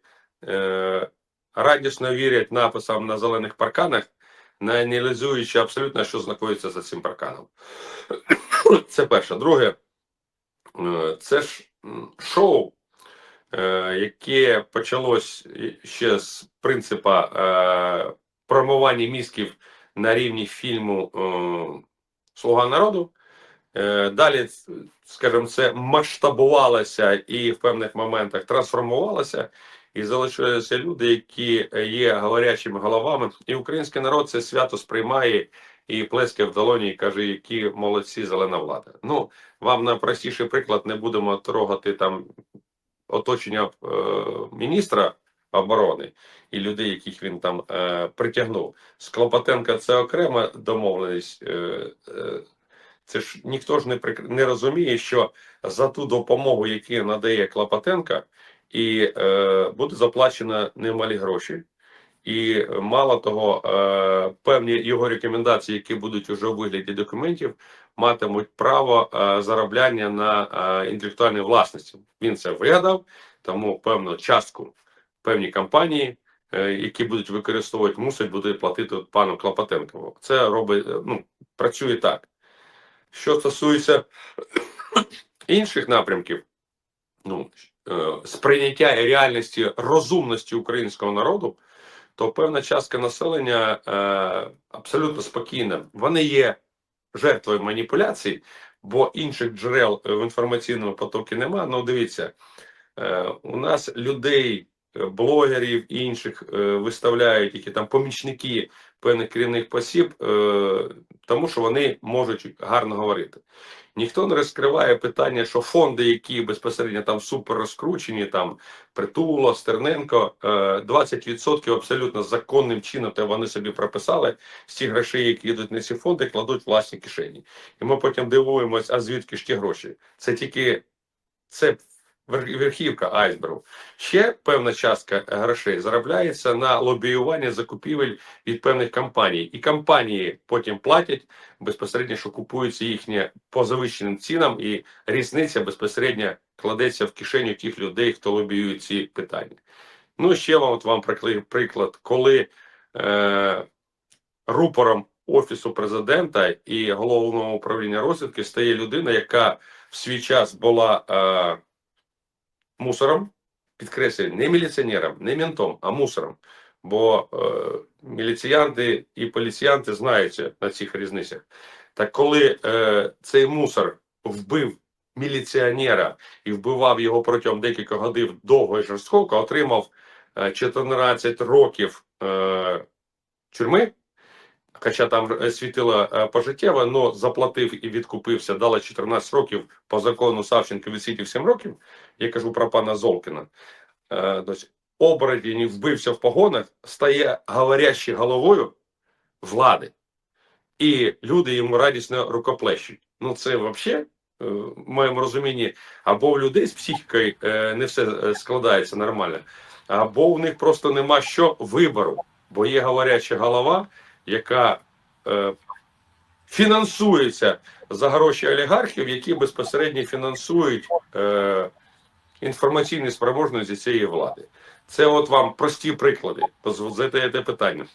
радісно вірять написам на зелених парканах, не аналізуючи абсолютно, що знаходиться за цим парканом. Це перше. Друге, це ж шоу, яке почалось ще з принципу промивання мізків на рівні фільму «Слуга народу». Далі, скажімо, це масштабувалося і в певних моментах трансформувалося, і залишилися люди, які є говорячими головами. І український народ це свято сприймає і плескає в долоні, і каже, які молодці, зелена влада. Ну, вам на простіший приклад, не будемо трогати там оточення міністра оборони і людей, яких він там притягнув. З Клопотенка це окрема домовленість. Це ж ніхто ж не розуміє, що за ту допомогу, яку надає Клопотенка, і буде заплачено немалі гроші. І мало того, певні його рекомендації, які будуть уже у вигляді документів, матимуть право заробляння на інтелектуальній власності. Він це вигадав, тому певну частку певні компанії, які будуть використовувати, мусять бути платити пану Клопотенкову. Це робить, ну, працює так. Що стосується інших напрямків, ну, сприйняття реальності, розумності українського народу, то певна частка населення абсолютно спокійна. Вони є жертвою маніпуляцій, бо інших джерел в інформаційному потокі нема. Ну, дивіться, у нас людей, блогерів і інших виставляють, які там помічники певних керівних осіб, тому що вони можуть гарно говорити. Ніхто не розкриває питання, що фонди, які безпосередньо там супер розкручені, там Притула, Стерненко, 20% абсолютно законним чином те вони собі прописали, з тих грошей, які йдуть на ці фонди, кладуть власні кишені. І ми потім дивуємось, а звідки ж ті гроші? Це тільки, це верхівка айсбергу. Ще певна частка грошей заробляється на лобіюванні закупівель від певних компаній. І компанії потім платять безпосередньо, що купуються їхні по завищеним цінам, і різниця безпосередньо кладеться в кишеню тих людей, хто лобіює ці питання. Ну, ще вам приклад, коли рупором Офісу президента і Головного управління розвідки стає людина, яка в свій час була мусором, підкреслюю, не міліціонером, не ментом, а мусором. Бо міліціянти і поліціянти знаються на цих різницях. Так коли цей мусор вбив міліціонера і вбивав його протягом декілька годин довго і жорстоко, отримав 14 років тюрми, хоча там світило пожиттєво, але заплатив і відкупився, дали 14 років по закону Савченко відсидів 7 років, я кажу про пана Золкіна. Оборотень вбився в погонах, стає говорящою головою влади. І люди йому радісно рукоплещуть. Ну це взагалі, в моєму розумінні, або в людей з психікою не все складається нормально, або в них просто нема що вибору. Бо є говоряча голова, яка фінансується за гроші олігархів, які безпосередньо фінансують інформаційні спроможності цієї влади. Це от вам прості приклади. Задаєте питання.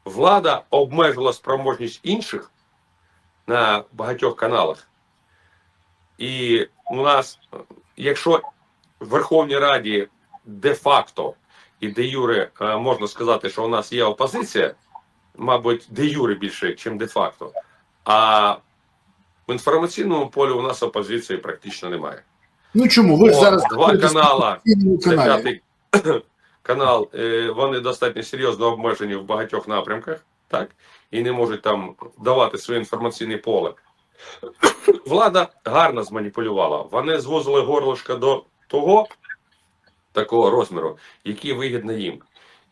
Влада обмежила спроможність інших на багатьох каналах. І у нас, якщо в Верховній Раді де-факто і де-юре можна сказати, що у нас є опозиція, мабуть, де-юре більше, ніж де-факто, а в інформаційному полі у нас опозиції практично немає. Ну чому? Ви ж зараз два канала, це каналі. 5-й канал, вони достатньо серйозно обмежені в багатьох напрямках, так? І не можуть там давати своє інформаційне поле. Влада гарно зманіпулювала. Вони звозили горлышко до того, такого розміру, який вигідний їм.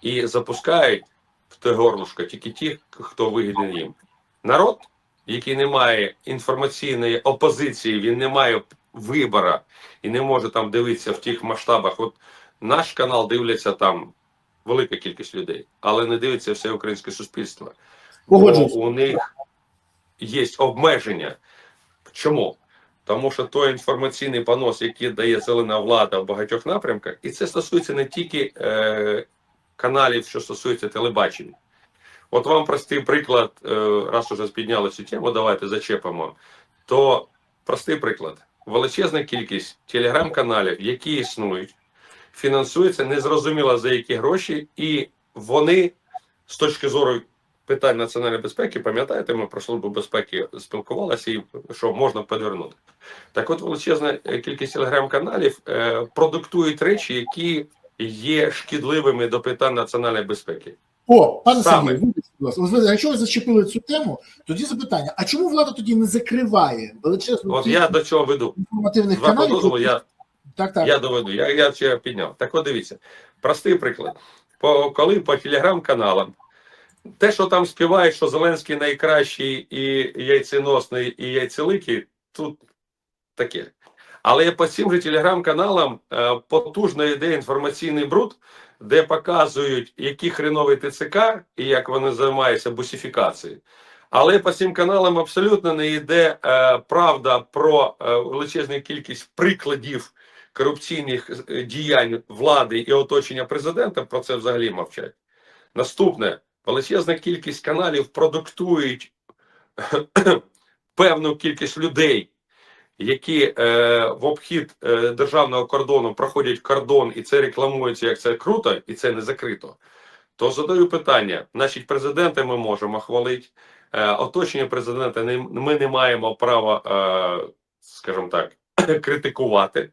І запускають в те горлышко тільки ті, хто вигідний їм. Народ, який не має інформаційної опозиції, він не має вибору і не може там дивитися в тих масштабах. От наш канал дивляться там велика кількість людей, але не дивиться все українське суспільство. Бо у них є обмеження. Чому? Тому що той інформаційний понос, який дає зелена влада в багатьох напрямках, і це стосується не тільки каналів, що стосується телебачення. От вам простий приклад, раз уже підняли цю тему, давайте зачепимо, то простий приклад. Величезна кількість телеграм-каналів, які існують, фінансуються незрозуміло за які гроші, і вони з точки зору питань національної безпеки, пам'ятаєте, ми про Службу безпеки спілкувалися і що можна підвернути. Так от величезна кількість телеграм-каналів продуктують речі, які є шкідливими до питань національної безпеки. О, пане Сергію, якщо ви зачепили цю тему, тоді запитання, а чому влада тоді не закриває величезну кількість я до чого веду. Інформативних каналів? Дозволу, я доведу, я ще підняв. Так от дивіться, простий приклад. Коли по телеграм-каналам те, що там співають, що Зеленський найкращий і яйценосний, і яйцеликий, тут таке. Але по цим же телеграм-каналам потужно йде інформаційний бруд, де показують, які хренові ТЦК і як вони займаються бусифікацією. Але по цим каналам абсолютно не йде правда про величезну кількість прикладів корупційних діянь влади і оточення президента, про це взагалі мовчать. Наступне. Величезна кількість каналів продуктують певну кількість людей, які в обхід державного кордону проходять кордон, і це рекламується, як це круто, і це не закрито. То задаю питання, значить, президента ми можемо хвалити, оточення президента ми не маємо права, скажімо так, критикувати,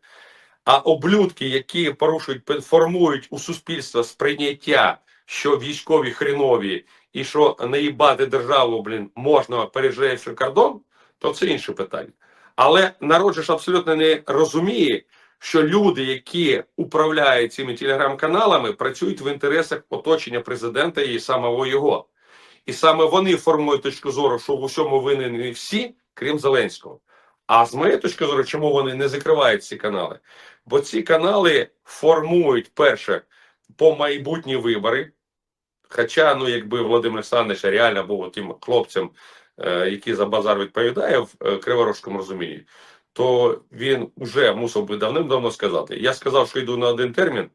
а облюдки, які порушують, формують у суспільства сприйняття, що військові хренові і що наїбати державу, можна переїжджаючи кордон, то це інше питання. Але народ же ж абсолютно не розуміє, що люди, які управляють цими телеграм-каналами, працюють в інтересах оточення президента і самого його. І саме вони формують точку зору, що в усьому винні всі, крім Зеленського. А з моєї точки зору, чому вони не закривають ці канали? Бо ці канали формують, перше, по майбутні вибори. Хоча, якби Володимир Олександрович реально був тим хлопцем, який за базар відповідає в криворожському розумінні, то він вже мусив би давним-давно сказати. Я сказав, що йду на один термін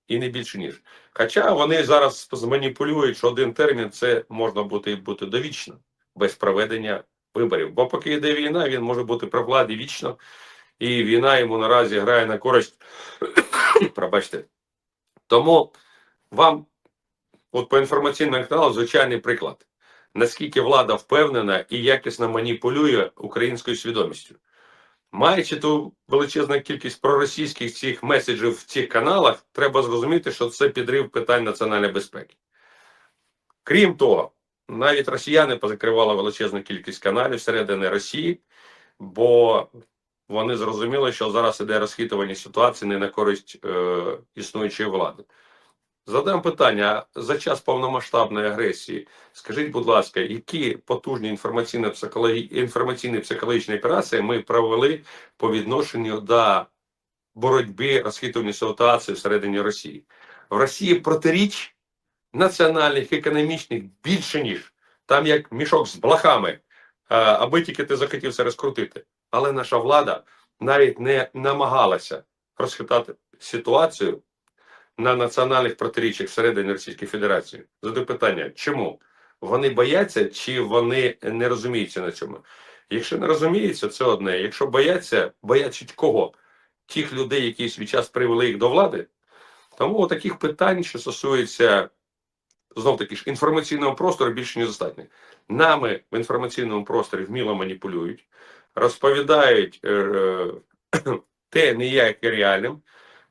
і не більше ніж. Хоча вони зараз зманіпулюють, що один термін це можна бути довічно, без проведення виборів. Бо поки йде війна, він може бути при владі вічно і війна йому наразі грає на користь. Пробачте. Тому вам, от по інформаційному каналу, звичайний приклад. Наскільки влада впевнена і якісно маніпулює українською свідомістю. Маючи ту величезну кількість проросійських цих меседжів в цих каналах, треба зрозуміти, що це підрив питань національної безпеки. Крім того, навіть росіяни позакривали величезну кількість каналів всередині Росії, бо вони зрозуміли, що зараз іде розхитування ситуації не на користь існуючої влади. Задам питання, за час повномасштабної агресії, скажіть, будь ласка, які потужні інформаційно-психологічні операції ми провели по відношенню до боротьби розхитування ситуації всередині Росії? В Росії протиріч національних, економічних більше, ніж. Там як мішок з блохами, аби тільки ти захотів це розкрутити. Але наша влада навіть не намагалася розхитати ситуацію на національних протиріччях всередині Російської Федерації. Задаю питання, чому? Вони бояться чи вони не розуміються на цьому? Якщо не розуміються, це одне. Якщо бояться кого? Тих людей, які в свій час привели їх до влади? Тому таких питань, що стосуються, знов-таки ж, інформаційного простору, більше не достатньо. Нами в інформаційному просторі вміло маніпулюють, розповідають те не є як реальним.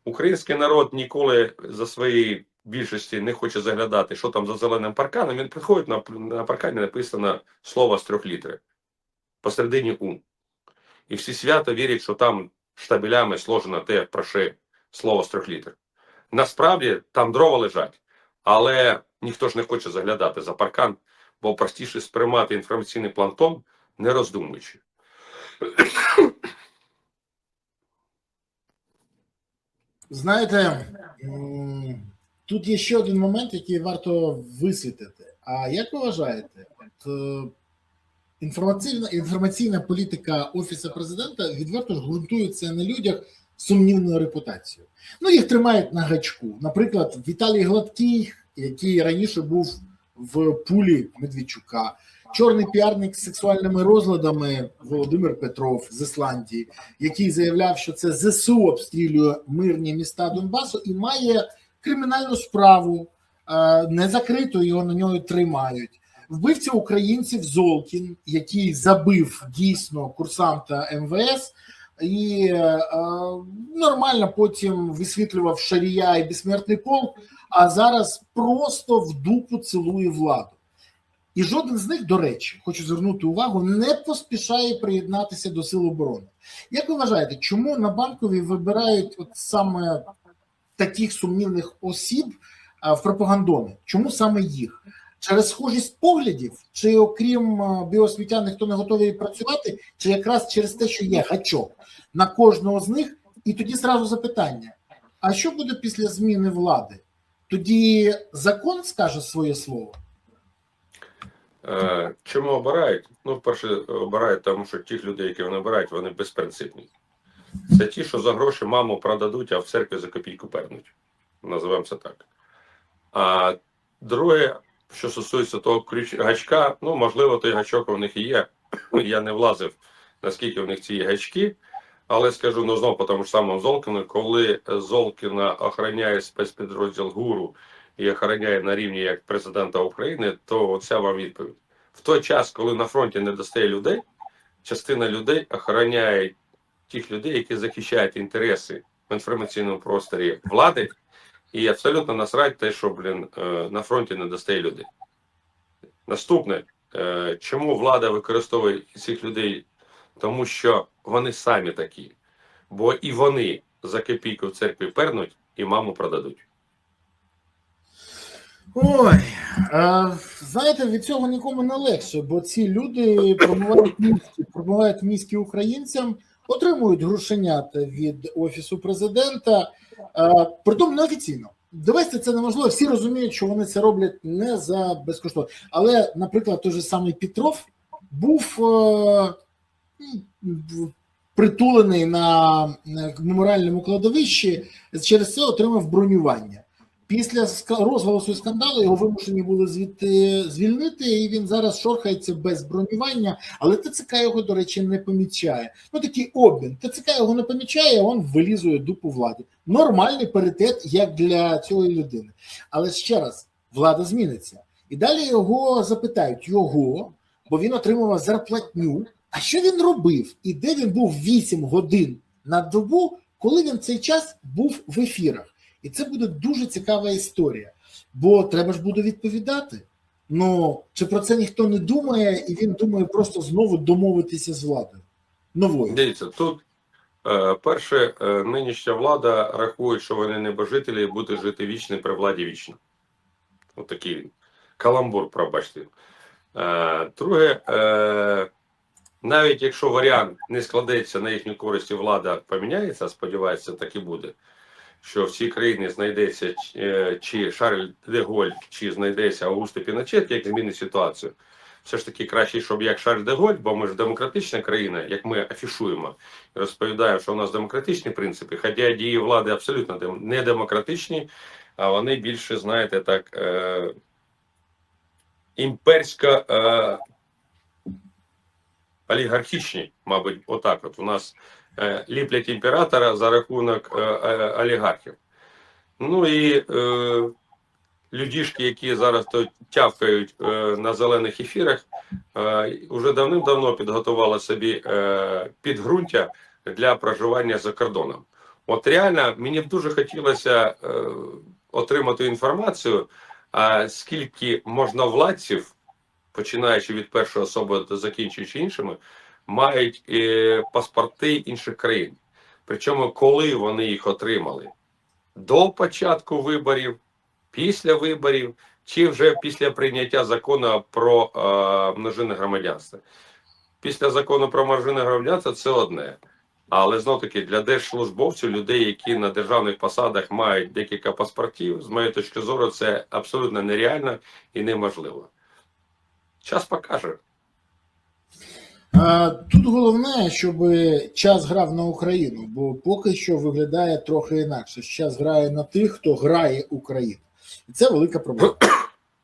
Український народ ніколи за своєї більшості не хоче заглядати, що там за зеленим парканом. Він приходить, на паркані написано слово з 3 літер. Посередині «у». І всі свято вірять, що там штабелями сложено те, проше слово з 3 літер. Насправді там дрова лежать, але ніхто ж не хоче заглядати за паркан, бо простіше сприймати інформаційний планктон, не роздумуючи. Знаєте, тут є ще один момент, який варто висвітлити. А як ви вважаєте, інформаційна політика Офісу Президента відверто ж ґрунтується на людях з сумнівною репутацією? Ну, їх тримають на гачку. Наприклад, Віталій Гладкий, який раніше був в пулі Медведчука, чорний піарник з сексуальними розладами Володимир Петров з Ісландії, який заявляв, що це ЗСУ обстрілює мирні міста Донбасу і має кримінальну справу, не закриту, його на нього тримають. Вбивця українців Золкін, який забив дійсно курсанта МВС і нормально потім висвітлював Шарія і Безсмертний полк, а зараз просто в дупу цілує владу. І жоден з них, до речі, хочу звернути увагу, не поспішає приєднатися до Сил оборони. Як ви вважаєте, чому на Банковій вибирають от саме таких сумнівних осіб в пропагандони? Чому саме їх? Через схожість поглядів? Чи окрім біосвітян ніхто не готовий працювати? Чи якраз через те, що є гачок на кожного з них? І тоді зразу запитання, а що буде після зміни влади? Тоді закон скаже своє слово? Чому обирають? Ну, вперше, обирають, тому що тих людей, які вони обирають, вони безпринципні. Це ті, що за гроші маму продадуть, а в церкві за копійку пернуть. Називаємо це так. А друге, що стосується того гачка, ну, можливо, той гачок у них і є. Я не влазив, наскільки у них ці є гачки, але скажу, ну, знову по тому ж самому Золкіну, коли Золкіна охороняє спецпідрозділ ГУРу і охороняє на рівні як президента України, то оця вам відповідь. В той час, коли на фронті не достає людей, частина людей охороняє тих людей, які захищають інтереси в інформаційному просторі влади, і абсолютно насрать те, що, на фронті не достає людей. Наступне, чому влада використовує цих людей? Тому що вони самі такі. Бо і вони за копійку в церкві пернуть і маму продадуть. Ой, знаєте, від цього нікому не легше, бо ці люди промивають мізки українцям, отримують грошенята від Офісу Президента, притом неофіційно. Довести це неможливо, всі розуміють, що вони це роблять не за безкоштовно. Але, наприклад, той же самий Петров був притулений на меморіальному кладовищі, через це отримав бронювання. Після розголосу скандалу його вимушені були звідти звільнити, і він зараз шорхається без бронювання, але ТЦК його, до речі, не помічає. Ну, такий обмін. ТЦК його не помічає, а він вилізує дупу владі. Нормальний паритет, як для цієї людини. Але ще раз, влада зміниться. І далі його запитають, бо він отримував зарплатню, а що він робив? І де він був 8 годин на добу, коли він цей час був в ефірах? І це буде дуже цікава історія, бо треба ж буде відповідати. Ну, чи про це ніхто не думає, і він думає просто знову домовитися з владою новою? Дивіться, тут перше, нинішня влада рахує, що вони небожителі і будуть жити вічно при владі вічно. Ось такий каламбур, пробачте. Друге, навіть якщо варіант не складеться на їхню користь і влада поміняється, сподіваюся, так і буде, що в цій країні знайдеться чи Шарль де Голль, чи знайдеться Аугусто Піночет, як змінить ситуацію. Все ж таки краще, щоб як Шарль де Голль, бо ми ж демократична країна, як ми афішуємо, і розповідаємо, що у нас демократичні принципи, хоча дії влади абсолютно не демократичні, а вони більше, знаєте, так, імперсько олігархічні, мабуть, отак от. У нас ліплять імператора за рахунок олігархів. Ну і людішки, які зараз то тявкають на зелених ефірах, вже давним-давно підготували собі підґрунтя для проживання за кордоном. От реально, мені б дуже хотілося отримати інформацію, скільки можновладців, починаючи від першої особи до закінчуючи іншими, мають паспорти інших країн. Причому, коли вони їх отримали? До початку виборів, після виборів, чи вже після прийняття закону про множинне громадянство. Після закону про множинне громадянство це одне. Але, знов-таки, для держслужбовців, людей, які на державних посадах мають декілька паспортів, з моєї точки зору, це абсолютно нереально і неможливо. Час покаже. Тут головне, щоб час грав на Україну, бо поки що виглядає трохи інакше. Час грає на тих, хто грає Україну. І це велика проблема.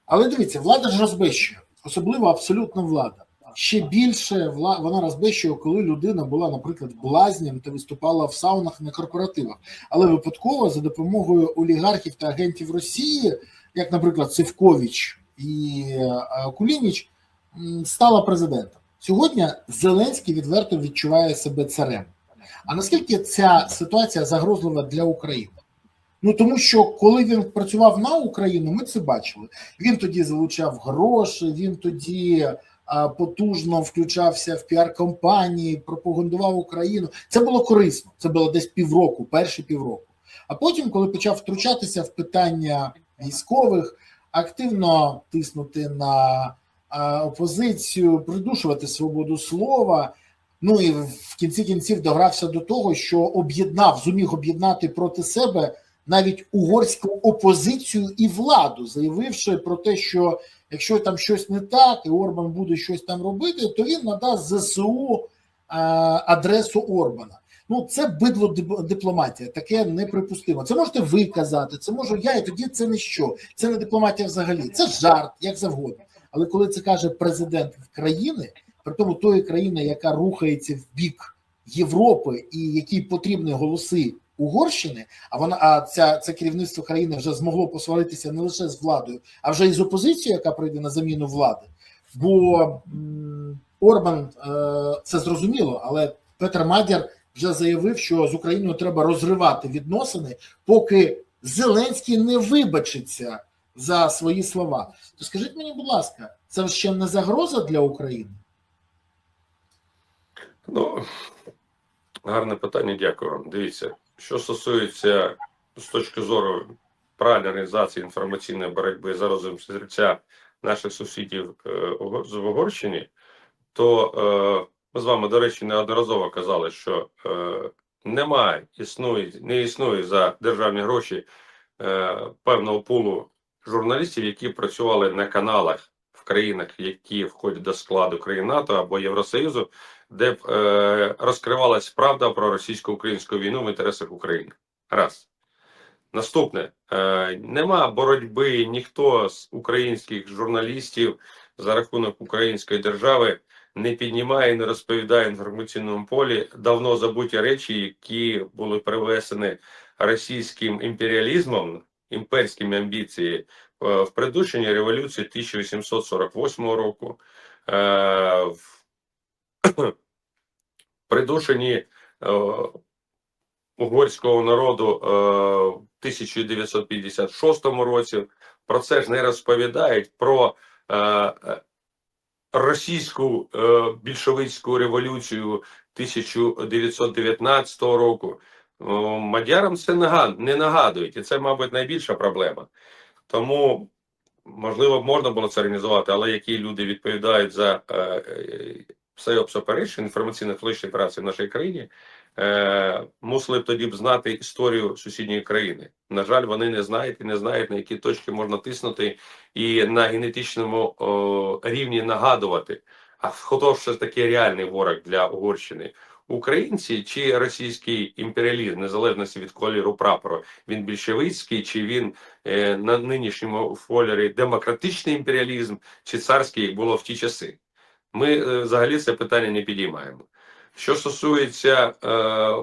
Але дивіться, влада ж розбещує, особливо абсолютна влада. Ще більше вона розбещує, коли людина була, наприклад, блазнем та виступала в саунах на корпоративах. Але випадково за допомогою олігархів та агентів Росії, як, наприклад, Цевкович і Кулініч, стала президентом. Сьогодні Зеленський відверто відчуває себе царем. А наскільки ця ситуація загрозлива для України? Ну, тому що, коли він працював на Україну, ми це бачили. Він тоді залучав гроші, він тоді потужно включався в піар-компанії, пропагандував Україну. Це було корисно, це було десь півроку, перші півроку. А потім, коли почав втручатися в питання військових, активно тиснути на опозицію, придушувати свободу слова, ну і в кінці кінців догрався до того, що зумів об'єднати проти себе навіть угорську опозицію і владу, заявивши про те, що якщо там щось не так, і Орбан буде щось там робити, то він надасть ЗСУ адресу Орбана. Ну, це бидло дипломатія, таке неприпустимо. Це можете ви казати, це можу я, і тоді це не що. Це не дипломатія взагалі, це жарт, як завгодно. Але коли це каже президент країни, при тому тої країни, яка рухається в бік Європи і якій потрібні голоси Угорщини, це керівництво країни вже змогло посваритися не лише з владою, а вже і з опозицією, яка прийде на заміну влади. Бо Орбан, це зрозуміло, але Петр Мадяр вже заявив, що з Україною треба розривати відносини, поки Зеленський не вибачиться за свої слова. То скажіть мені, будь ласка, це ще не загроза для України? Ну, гарне питання, дякую вам. Дивіться, що стосується з точки зору правильної організації інформаційної боротьби за розум серця наших сусідів в Угорщині, то ми з вами, до речі, неодноразово казали, що не існує за державні гроші певного пулу журналістів, які працювали на каналах в країнах, які входять до складу країн НАТО або Євросоюзу, де б розкривалась правда про російсько-українську війну в інтересах України. Раз. Наступне. Нема боротьби, ніхто з українських журналістів за рахунок української держави не піднімає і не розповідає в інформаційному полі давно забуті речі, які були привесені російським імперіалізмом, імперськими амбіціями в придушенні революції 1848 року, в придушенні угорського народу в 1956 році. Про це ж не розповідають, про російську більшовицьку революцію 1919 року. Мадярам це не нагадують, і це, мабуть, найбільша проблема. Тому, можливо, можна було це організувати, але які люди відповідають за PSYOPS Operation, інформаційно-філологічні операції в нашій країні, мусили б тоді б знати історію сусідньої країни. На жаль, вони не знають і не знають, на які точки можна тиснути і на генетичному рівні нагадувати. А хто ж таки реальний ворог для Угорщини? Українці чи російський імперіалізм, незалежності від кольору прапору, він більшовицький, чи він на нинішньому кольорі демократичний імперіалізм, чи царський, як було в ті часи? Ми взагалі це питання не підіймаємо. Що стосується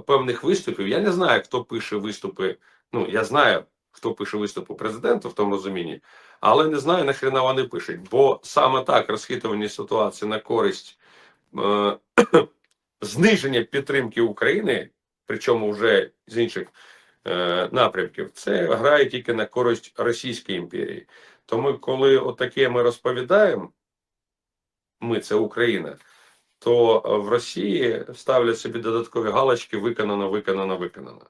певних виступів, я не знаю, хто пише виступи. Ну, я знаю, хто пише виступи президенту в тому розумінні, але не знаю, нахрена вони пишуть. Бо саме так розхитування ситуації на користь зниження підтримки України, причому вже з інших напрямків, це грає тільки на користь Російської імперії. Тому, коли отаке ми розповідаємо, ми це Україна, то в Росії ставлять собі додаткові галочки «виконано, виконано, виконано».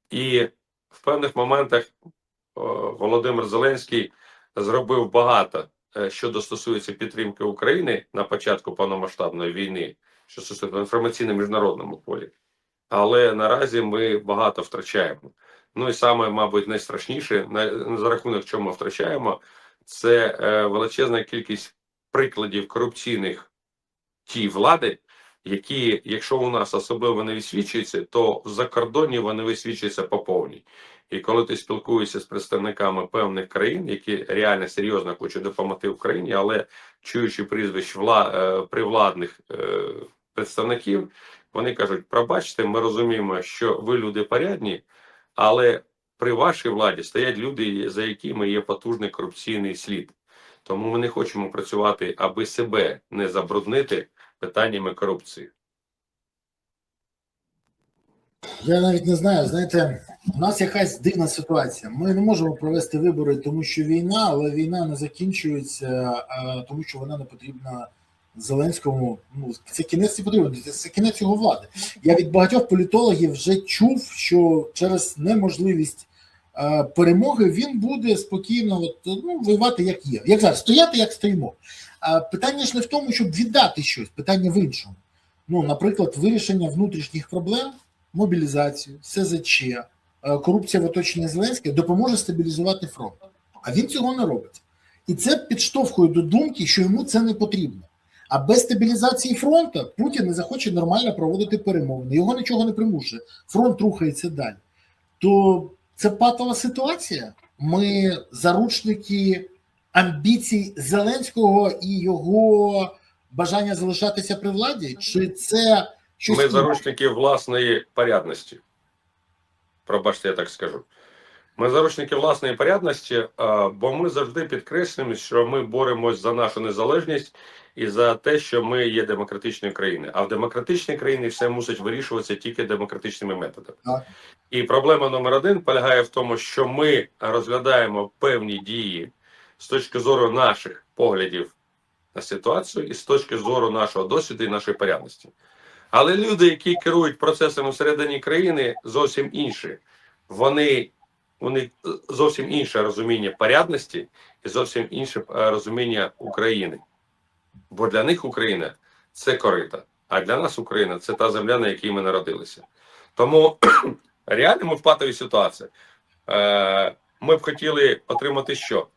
І в певних моментах Володимир Зеленський зробив багато, що стосується підтримки України на початку повномасштабної війни, що стосується інформаційно міжнародному полі. Але наразі ми багато втрачаємо. Ну і саме, мабуть, найстрашніше, за рахунок чого ми втрачаємо, це величезна кількість прикладів корупційних ті влади, які, якщо у нас особливо не висвічуються, то за кордоні вони висвічуються по повній. І коли ти спілкуєшся з представниками певних країн, які реально серйозно хочуть допомогти Україні, але чуючи прізвищ привладних представників, вони кажуть: пробачте, ми розуміємо, що ви люди порядні, але при вашій владі стоять люди, за якими є потужний корупційний слід. Тому ми не хочемо працювати, аби себе не забруднити питаннями корупції. Я навіть не знаю, знаєте, у нас якась дивна ситуація. Ми не можемо провести вибори, тому що війна, але війна не закінчується, тому що вона не потрібна Зеленському. Ну, це кінець не потрібен, це кінець його влади. Я від багатьох політологів вже чув, що через неможливість перемоги він буде спокійно воювати як є. Як зараз, стояти як стоїмо. Питання ж не в тому, щоб віддати щось, питання в іншому. Ну, наприклад, вирішення внутрішніх проблем, мобілізацію, СЗЧ, корупція в оточенні Зеленського допоможе стабілізувати фронт. А він цього не робить. І це підштовхує до думки, що йому це не потрібно. А без стабілізації фронту Путін не захоче нормально проводити перемовини. Його нічого не примушує. Фронт рухається далі. То це патова ситуація. Ми заручники амбіцій Зеленського і його бажання залишатися при владі? Чи це щось? Ми заручники власної порядності. Пробачте, я так скажу. Ми заручники власної порядності, бо ми завжди підкреслюємо, що ми боремось за нашу незалежність і за те, що ми є демократичною країною. А в демократичній країні все мусить вирішуватися тільки демократичними методами. Так. І проблема номер один полягає в тому, що ми розглядаємо певні дії з точки зору наших поглядів на ситуацію і з точки зору нашого досвіду і нашої порядності. Але люди, які керують процесами всередині країни, зовсім інші. Вони зовсім інше розуміння порядності і зовсім інше розуміння України. Бо для них Україна – це корита, а для нас Україна – це та земля, на якій ми народилися. Тому реально ми в патовій ситуації. Ми б хотіли отримати що?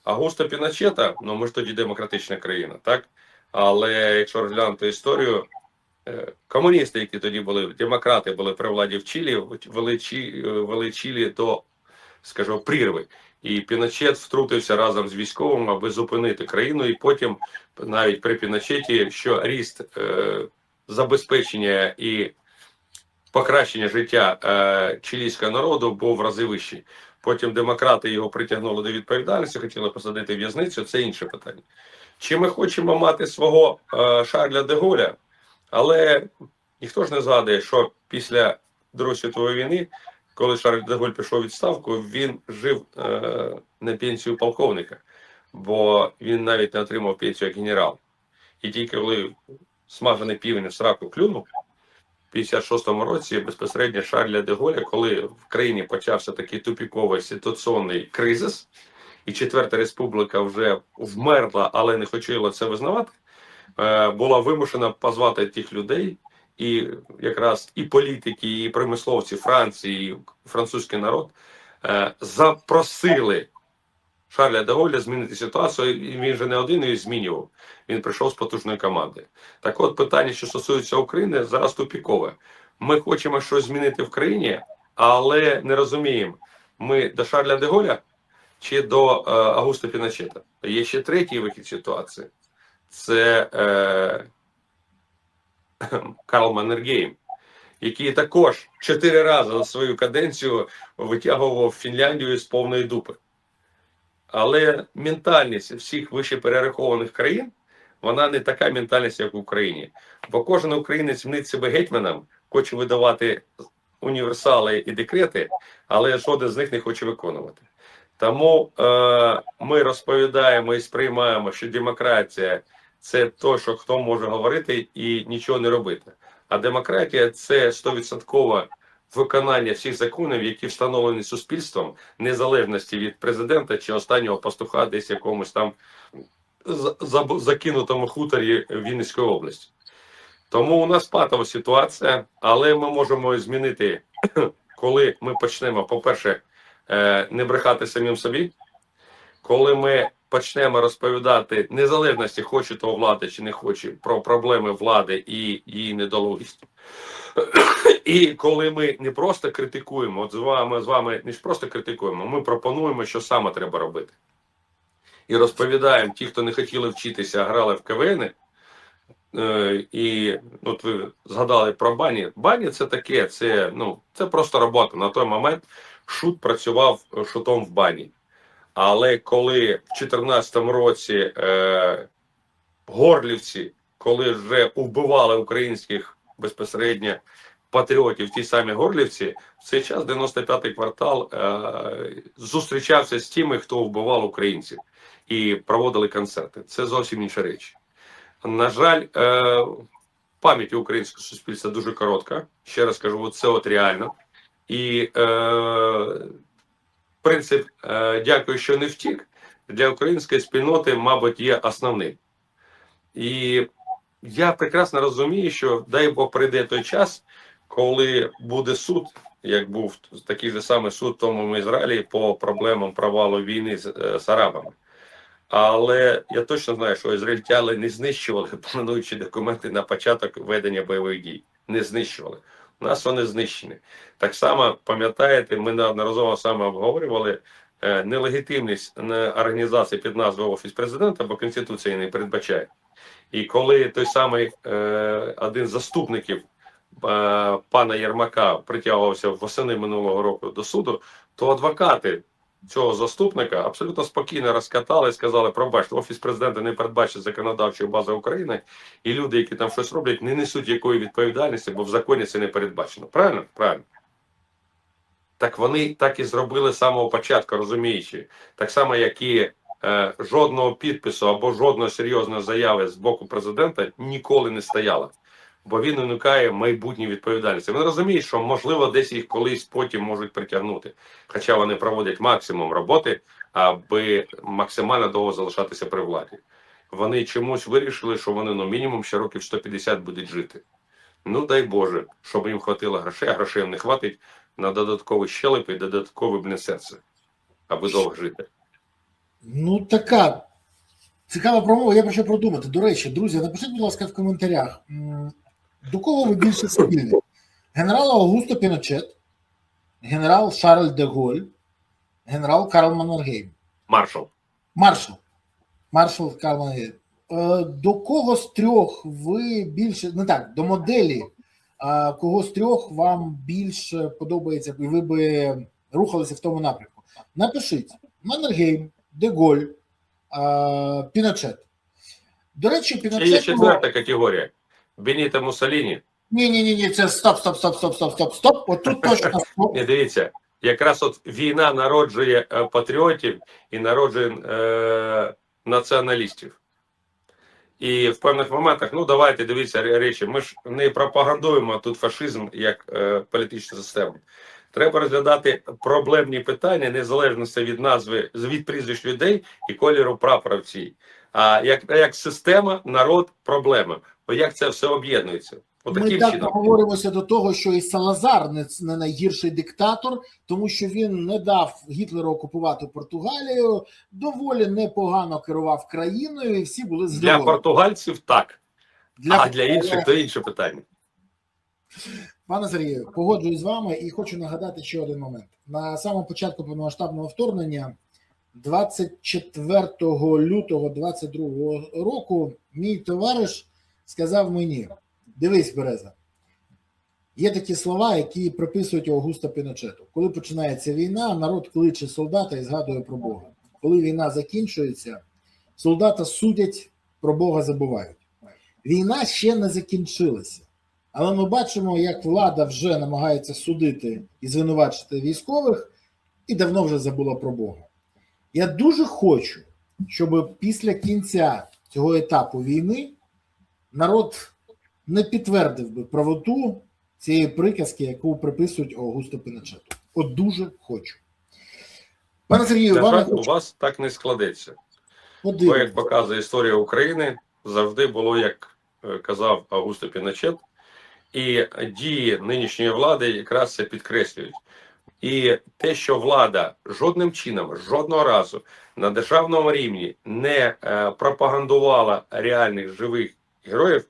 Аугусто Піночета, ну ми ж тоді демократична країна, так? Але якщо розглянути історію, комуністи, які тоді були, демократи були при владі в Чилі, вели Чилі до скажімо, прірви. І Піночет втрутився разом з військовим, аби зупинити країну, і потім навіть при Піночеті, що ріст забезпечення і покращення життя чилійського народу був в рази вищий. Потім демократи його притягнули до відповідальності, хотіли посадити в в'язницю, це інше питання. Чи ми хочемо мати свого Шарля де Голля, але ніхто ж не згадує, що після Другої світової війни, коли Шарль де Голль пішов у відставку, він жив на пенсію полковника, бо він навіть не отримав пенсію як генерал. І тільки коли смажений півень в сраку клюнув, в 56-му році безпосередньо Шарля де Голля, коли в країні почався такий тупіковий ситуаційний кризис, і Четверта Республіка вже вмерла, але не хотіла це визнавати, була вимушена позвати тих людей, і якраз і політики, і промисловці Франції, і французький народ запросили Шарля де Голля змінити ситуацію, і він же не один її змінював. Він прийшов з потужною командою. Так от, питання, що стосується України, зараз тупікове. Ми хочемо щось змінити в країні, але не розуміємо, ми до Шарля де Голля чи до Аугусто Піночета. Є ще третій вихід ситуації. Це Карл Маннергейм, який також 4 рази за свою каденцію витягував Фінляндію з повної дупи. Але ментальність всіх вище перерахованих країн, вона не така ментальність, як в Україні. Бо кожен українець мнить себе гетьманом, хоче видавати універсали і декрети, але жоден з них не хоче виконувати. Тому ми розповідаємо і сприймаємо, що демократія – це те, що хто може говорити і нічого не робити. А демократія – це 100% виконання всіх законів, які встановлені суспільством, незалежності від президента чи останнього пастуха десь якомусь там закинутому хуторі Вінницької області. Тому у нас патова ситуація, але ми можемо змінити, коли ми почнемо, по-перше, не брехати самим собі, коли ми почнемо розповідати незалежності, хоче того влади чи не хоче, про проблеми влади і її недолугість. І коли ми не просто критикуємо, от з вами не просто критикуємо, ми пропонуємо, що саме треба робити. І розповідаємо, ті, хто не хотіли вчитися, а грали в КВН, і от ви згадали про бані. Бані це таке, це просто робота. На той момент Шут працював шутом в бані. Але коли в 2014 році горлівці, коли вже вбивали українських безпосередньо патріотів, ті самі горлівці, в цей час 95-й квартал зустрічався з тими, хто вбивав українців, і проводили концерти. Це зовсім інша річ. На жаль, пам'ять українського суспільства дуже коротка. Ще раз кажу, це от реально. І принцип «дякую, що не втік» для української спільноти, мабуть, є основним. І я прекрасно розумію, що, дай Бог, прийде той час, коли буде суд, як був такий же самий суд в тому Ізраїлі по проблемам провалу війни з арабами. Але я точно знаю, що ізраїльтяни не знищували плануючі документи на початок ведення бойових дій. Не знищували. У нас вони знищені. Так само, пам'ятаєте, ми неодноразово саме обговорювали нелегітимність організації під назвою Офіс Президента, бо Конституція її не передбачає. І коли той самий один з заступників пана Єрмака притягувався восени минулого року до суду, то адвокати цього заступника абсолютно спокійно розкатали і сказали: пробачте, Офіс Президента не передбачить законодавчої бази України, і люди, які там щось роблять, не несуть якої відповідальності, бо в законі це не передбачено. Правильно? Правильно. Так вони так і зробили з самого початку, розуміючи. Так само, як і жодного підпису або жодної серйозної заяви з боку президента ніколи не стояло. Бо він уникає майбутньої відповідальності. Він розуміє, що, можливо, десь їх колись потім можуть притягнути. Хоча вони проводять максимум роботи, аби максимально довго залишатися при владі. Вони чомусь вирішили, що вони, мінімум, ще років 150 будуть жити. Дай Боже, щоб їм хватило грошей, а грошей їм не хватить на додаткові щелепи і додаткове серце, аби довго жити. Така цікава промова, я почав продумати. До речі, друзі, напишіть, будь ласка, в коментарях, до кого ви більше схильні? Генерал Аугусто Піночет, генерал Шарль де Голь, Генерал Карл Маннергейм. Маршал. Маршал Карл Маннергейм. До кого з трьох ви більше, не так, до моделі, кого з трьох вам більше подобається, і ви би рухалися в тому напрямку? Напишіть: Маннергейм, Деголь, Піночет. До речі, Ще є Піночет... четверта категорія. Беніто Муссоліні. Ні, це стоп. Отут точно стоп. Не, дивіться, якраз от війна народжує патріотів і народжує націоналістів. І в певних моментах, ну давайте дивіться речі, ми ж не пропагандуємо тут фашизм як політичну систему. Треба розглядати проблемні питання незалежності від назви, від прізвищ людей і кольору прапора в цій. А як система, народ, проблема. Бо як це все об'єднується? Ми так говоримося до того, що і Салазар не найгірший диктатор, тому що він не дав Гітлеру окупувати Португалію, доволі непогано керував країною, і всі були здорові. Для португальців так, а для інших то інше питання. Пане Сергію, погоджуюсь з вами і хочу нагадати ще один момент. На самому початку повномасштабного вторгнення 24 лютого 2022 року мій товариш сказав мені: дивись, Береза, є такі слова, які приписують Аугусто Піночету. Коли починається війна, народ кличе солдата і згадує про Бога. Коли війна закінчується, солдата судять, про Бога забувають. Війна ще не закінчилася. Але ми бачимо, як влада вже намагається судити і звинувачити військових, і давно вже забула про Бога. Я дуже хочу, щоб після кінця цього етапу війни народ не підтвердив би правоту цієї приказки, яку приписують Аугусто Піночету. От дуже хочу. Пане Сергію, у вас так не складеться. Бо, як показує історія України, завжди було, як казав Аугусто Піночет, і дії нинішньої влади якраз це підкреслюють. І те, що влада жодним чином, жодного разу на державному рівні не пропагандувала реальних живих героїв,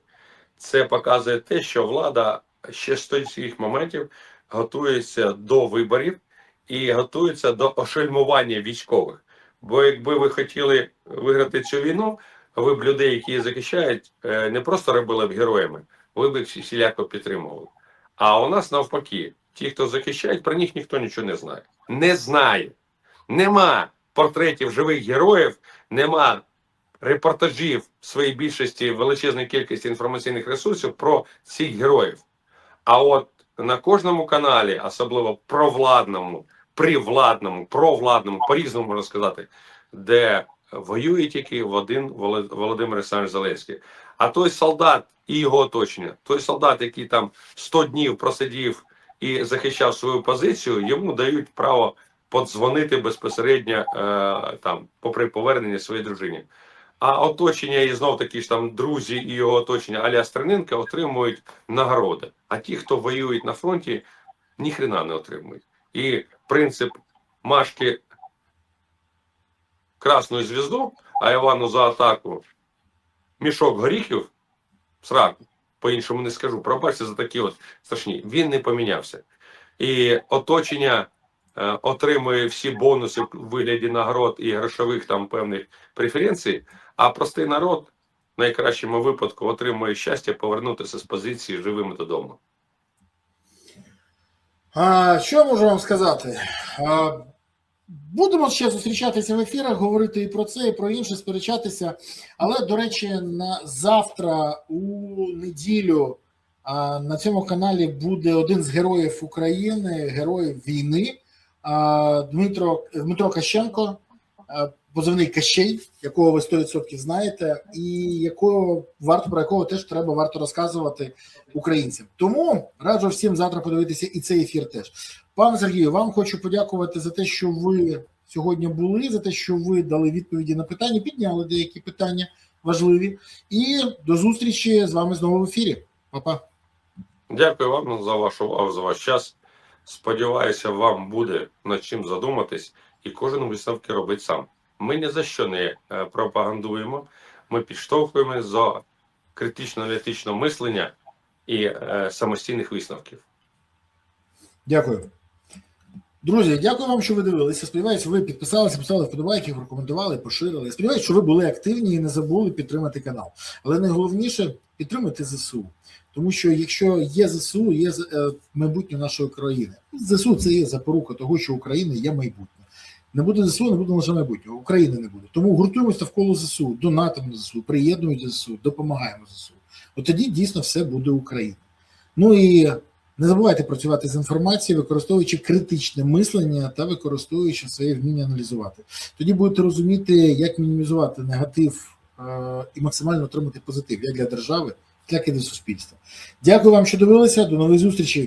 це показує те, що влада ще з тих моментів готується до виборів і готується до ошельмування військових. Бо якби ви хотіли виграти цю війну, ви б людей, які її захищають, не просто робили б героями, ви б їх всіляко підтримували. А у нас навпаки, ті, хто захищають, про них ніхто нічого не знає. Не знає. Нема портретів живих героїв, нема репортажів в своїй більшості, величезної кількості інформаційних ресурсів про цих героїв. А от на кожному каналі, особливо провладному, привладному, провладному, по-різному можна сказати, де воює тільки один Володимир Олександрович Зеленський. А той солдат і його оточення, той солдат, який там 100 днів просидів і захищав свою позицію, йому дають право подзвонити безпосередньо там, попри повернення своїй дружині. А оточення і знов такі ж там друзі і його оточення а-ля Стерненка отримують нагороди. А ті, хто воюють на фронті, ніхрена не отримують. І принцип Машки красну звізду, а Івану за атаку мішок горіхів, сраку, по-іншому не скажу, пробачте за такі от страшні, він не помінявся. І оточення отримує всі бонуси в вигляді нагород і грошових там певних преференцій, а простий народ в найкращому випадку отримує щастя повернутися з позиції живими додому. Що можу вам сказати? Будемо ще зустрічатися в ефірах, говорити і про це, і про інше, сперечатися. Але, до речі, на завтра у неділю на цьому каналі буде один з героїв України, героїв війни, Дмитро Кащенко, позивний Кащей, якого ви 100% знаєте, і про якого теж варто розказувати українцям. Тому раджу всім завтра подивитися і цей ефір теж. Пане Сергію, вам хочу подякувати за те, що ви сьогодні були, за те, що ви дали відповіді на питання, підняли деякі питання важливі. І до зустрічі з вами знову в ефірі. Па-па. Дякую вам за вашу увагу, за ваш час. Сподіваюся, вам буде над чим задуматись, і кожен висновки робить сам. Ми ні за що не пропагандуємо, ми підштовхуємо за критично-етичного мислення і самостійних висновків. Дякую. Друзі, дякую вам, що ви дивилися. Сподіваюся, ви підписалися, поставили вподобайки, прокоментували, поширили. Сподіваюся, що ви були активні і не забули підтримати канал. Але найголовніше підтримати ЗСУ. Тому що якщо є ЗСУ, є майбутнє нашої країни. ЗСУ це є запорука того, що України є майбутнє. Не буде ЗСУ, не буде лише майбутнього. України не буде. Тому гуртуємося навколо ЗСУ, донатимо на ЗСУ, приєднуємо до ЗСУ, допомагаємо ЗСУ. От тоді дійсно все буде Україна. Ну і не забувайте працювати з інформацією, використовуючи критичне мислення та використовуючи своє вміння аналізувати. Тоді будете розуміти, як мінімізувати негатив і максимально отримати позитив як для держави, так і для суспільства. Дякую вам, що дивилися. До нових зустрічей.